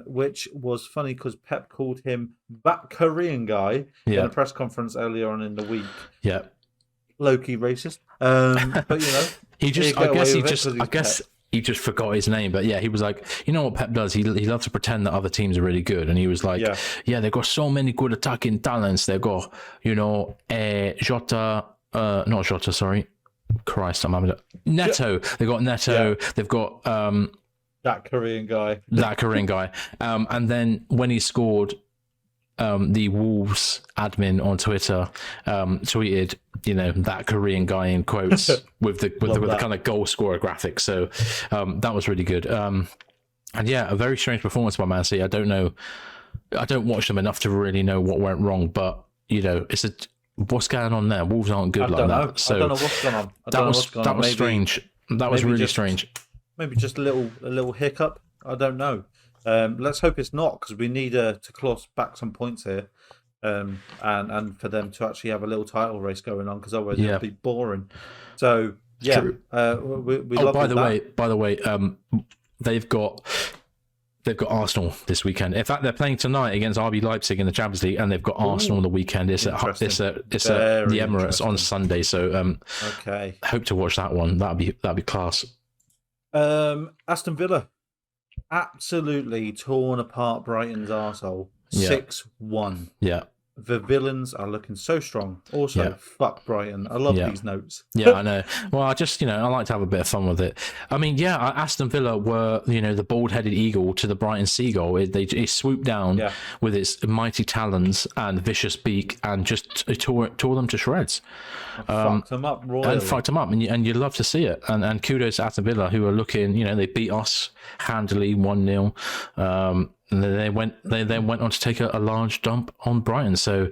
which was funny because Pep called him that Korean guy in a press conference earlier on in the week. Low-key racist. But he just forgot his name, but he was like, you know what Pep does? He loves to pretend that other teams are really good, and he was like, they've got so many good attacking talents. They've got, Jota, not Jota, sorry, Christ, I'm having it. Neto. They've got Neto. They've got that Korean guy. And then when he scored, the Wolves admin on Twitter tweeted, that Korean guy in quotes with the kind of goal scorer graphic. So that was really good. And a very strange performance by Man City. I don't watch them enough to really know what went wrong, but what's going on there? Wolves aren't good like that. So I don't know what's going on. That was strange. That was really strange. Maybe just a little hiccup. I don't know. Let's hope it's not, because we need to claw back some points here, and for them to actually have a little title race going on, because otherwise it'll be boring. So we love by the way, they've got Arsenal this weekend. In fact, they're playing tonight against RB Leipzig in the Champions League, and they've got Arsenal on the weekend. It's at the Emirates on Sunday. So hope to watch that one. That'd be class. Aston Villa absolutely torn apart Brighton's arsehole. 6-1. The villains are looking so strong. Also, fuck Brighton. I love these notes. I know. Well, I just, I like to have a bit of fun with it. I mean, Aston Villa were, the bald-headed eagle to the Brighton seagull. It swooped down with its mighty talons and vicious beak and just tore them to shreds. Fucked them up royally. And fucked them up. And you love to see it. And kudos to Aston Villa, who are looking, they beat us handily 1-0. And then they went on to take a large dump on Brighton. So,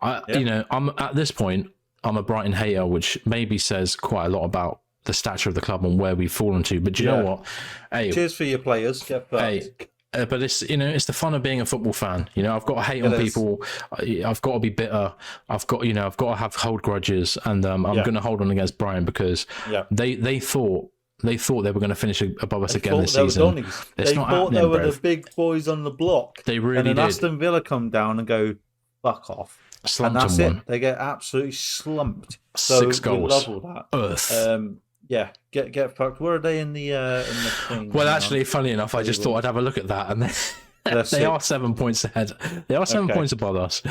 I'm at this point, I'm a Brighton hater, which maybe says quite a lot about the stature of the club and where we've fallen to. But do you know what? Hey, cheers for your players. But it's it's the fun of being a football fan. I've got to hate on people. I've got to be bitter. I've got to hold grudges, and I'm going to hold on against Brighton because they thought they were going to finish above us again this season. They thought they were the big boys on the block. They really did. And then Aston Villa come down and go, fuck off. Slumped and that's them it. one. They get absolutely slumped. So 6 goals. We love all that. Earth. Get fucked. Where are they in the thing? Well, actually, funny enough, I just thought I'd have a look at that, and they are 7 points ahead. They are 7 points above us.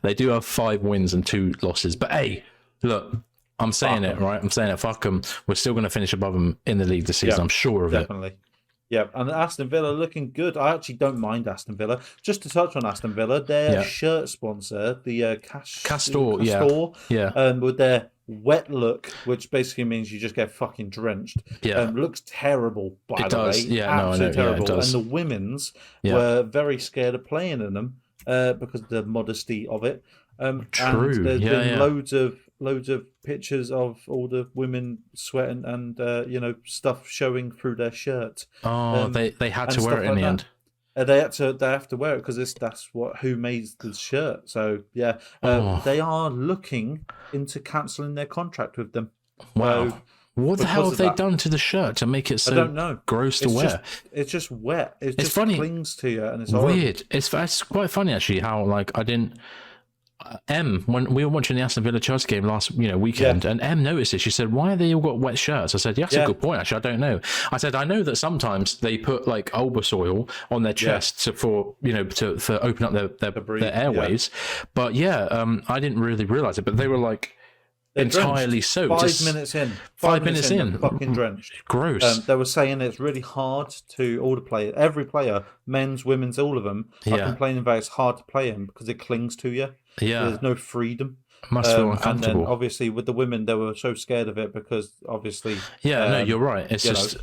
They do have 5 wins and 2 losses. But hey, look, I'm saying it, right? I'm saying it. Fuck them. We're still going to finish above them in the league this season. I'm sure of it. Yeah, and Aston Villa looking good. I actually don't mind Aston Villa. Just to touch on Aston Villa, their shirt sponsor, the Castor, with their wet look, which basically means you just get fucking drenched. Looks terrible, by the way. Absolutely terrible. Yeah, it does. And the women's were very scared of playing in them because of the modesty of it. True. And there's been loads of pictures of all the women sweating and stuff showing through their shirt. They had to wear it in the end. They have to wear it because that's who made the shirt. So they are looking into cancelling their contract with them. Wow. What the hell have they done to the shirt to make it so I don't know. Gross to wear? It's just wet. It just funny. clings to you, and it's weird. It's quite funny actually how I didn't. When we were watching the Aston Villa Chelsea game last weekend, and Em noticed it. She said, "Why have they all got wet shirts?" I said, "Yeah, that's a good point. Actually, I don't know." I said, "I know that sometimes they put like Albus oil on their chest to open up their airways, but I didn't really realize it. But they were like entirely soaked. 5 minutes in. 5 minutes in, fucking drenched. Gross. They were saying it's really hard to all the players, every player, men's, women's, all of them, are complaining that it's hard to play in because it clings to you. There's no freedom. Must feel uncomfortable. And then obviously with the women, they were so scared of it because obviously. No, you're right. It's just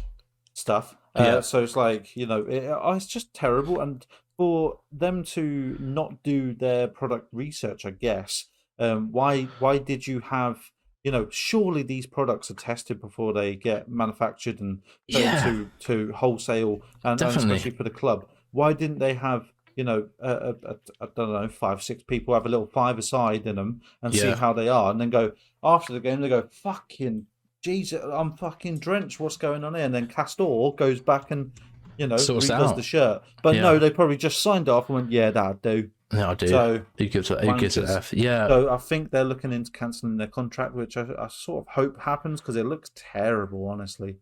stuff. So it's like it's just terrible, and for them to not do their product research, I guess. Why did you have? Surely these products are tested before they get manufactured and put to wholesale, and especially for the club. Why didn't they have? I don't know, 5-6 people have a little 5-a-side in them and see how they are, and then go after the game. They go, "Fucking Jesus, I'm fucking drenched. What's going on here?" And then Castor goes back and redoes the shirt. But no, they probably just signed off and went, "Yeah, that'll do." No, I do. So who gives it F? Yeah. So I think they're looking into cancelling their contract, which I sort of hope happens because it looks terrible, honestly.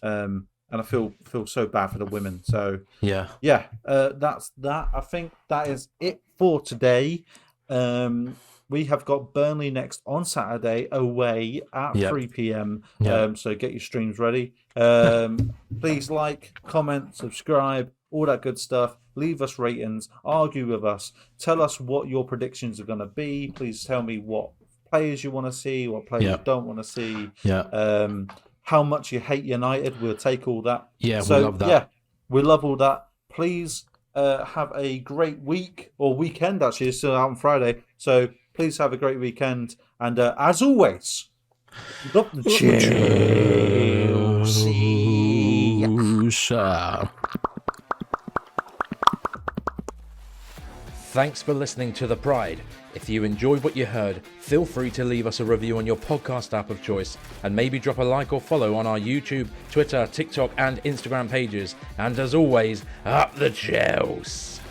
And I feel so bad for the women. So that's that. I think that is it for today. We have got Burnley next on Saturday away at 3 p.m. So get your streams ready. Please like, comment, subscribe, all that good stuff. Leave us ratings, argue with us, tell us what your predictions are going to be. Please tell me what players you want to see, what players you don't want to see. How much you hate United. We'll take all that. We love that. Yeah, we love all that. Please have a great week or weekend. Actually, it's still out on Friday. So please have a great weekend. And as always, up the Chelsea. Thanks for listening to The Pride. If you enjoyed what you heard, feel free to leave us a review on your podcast app of choice, and maybe drop a like or follow on our YouTube, Twitter, TikTok and Instagram pages. And as always, up the Chelsea.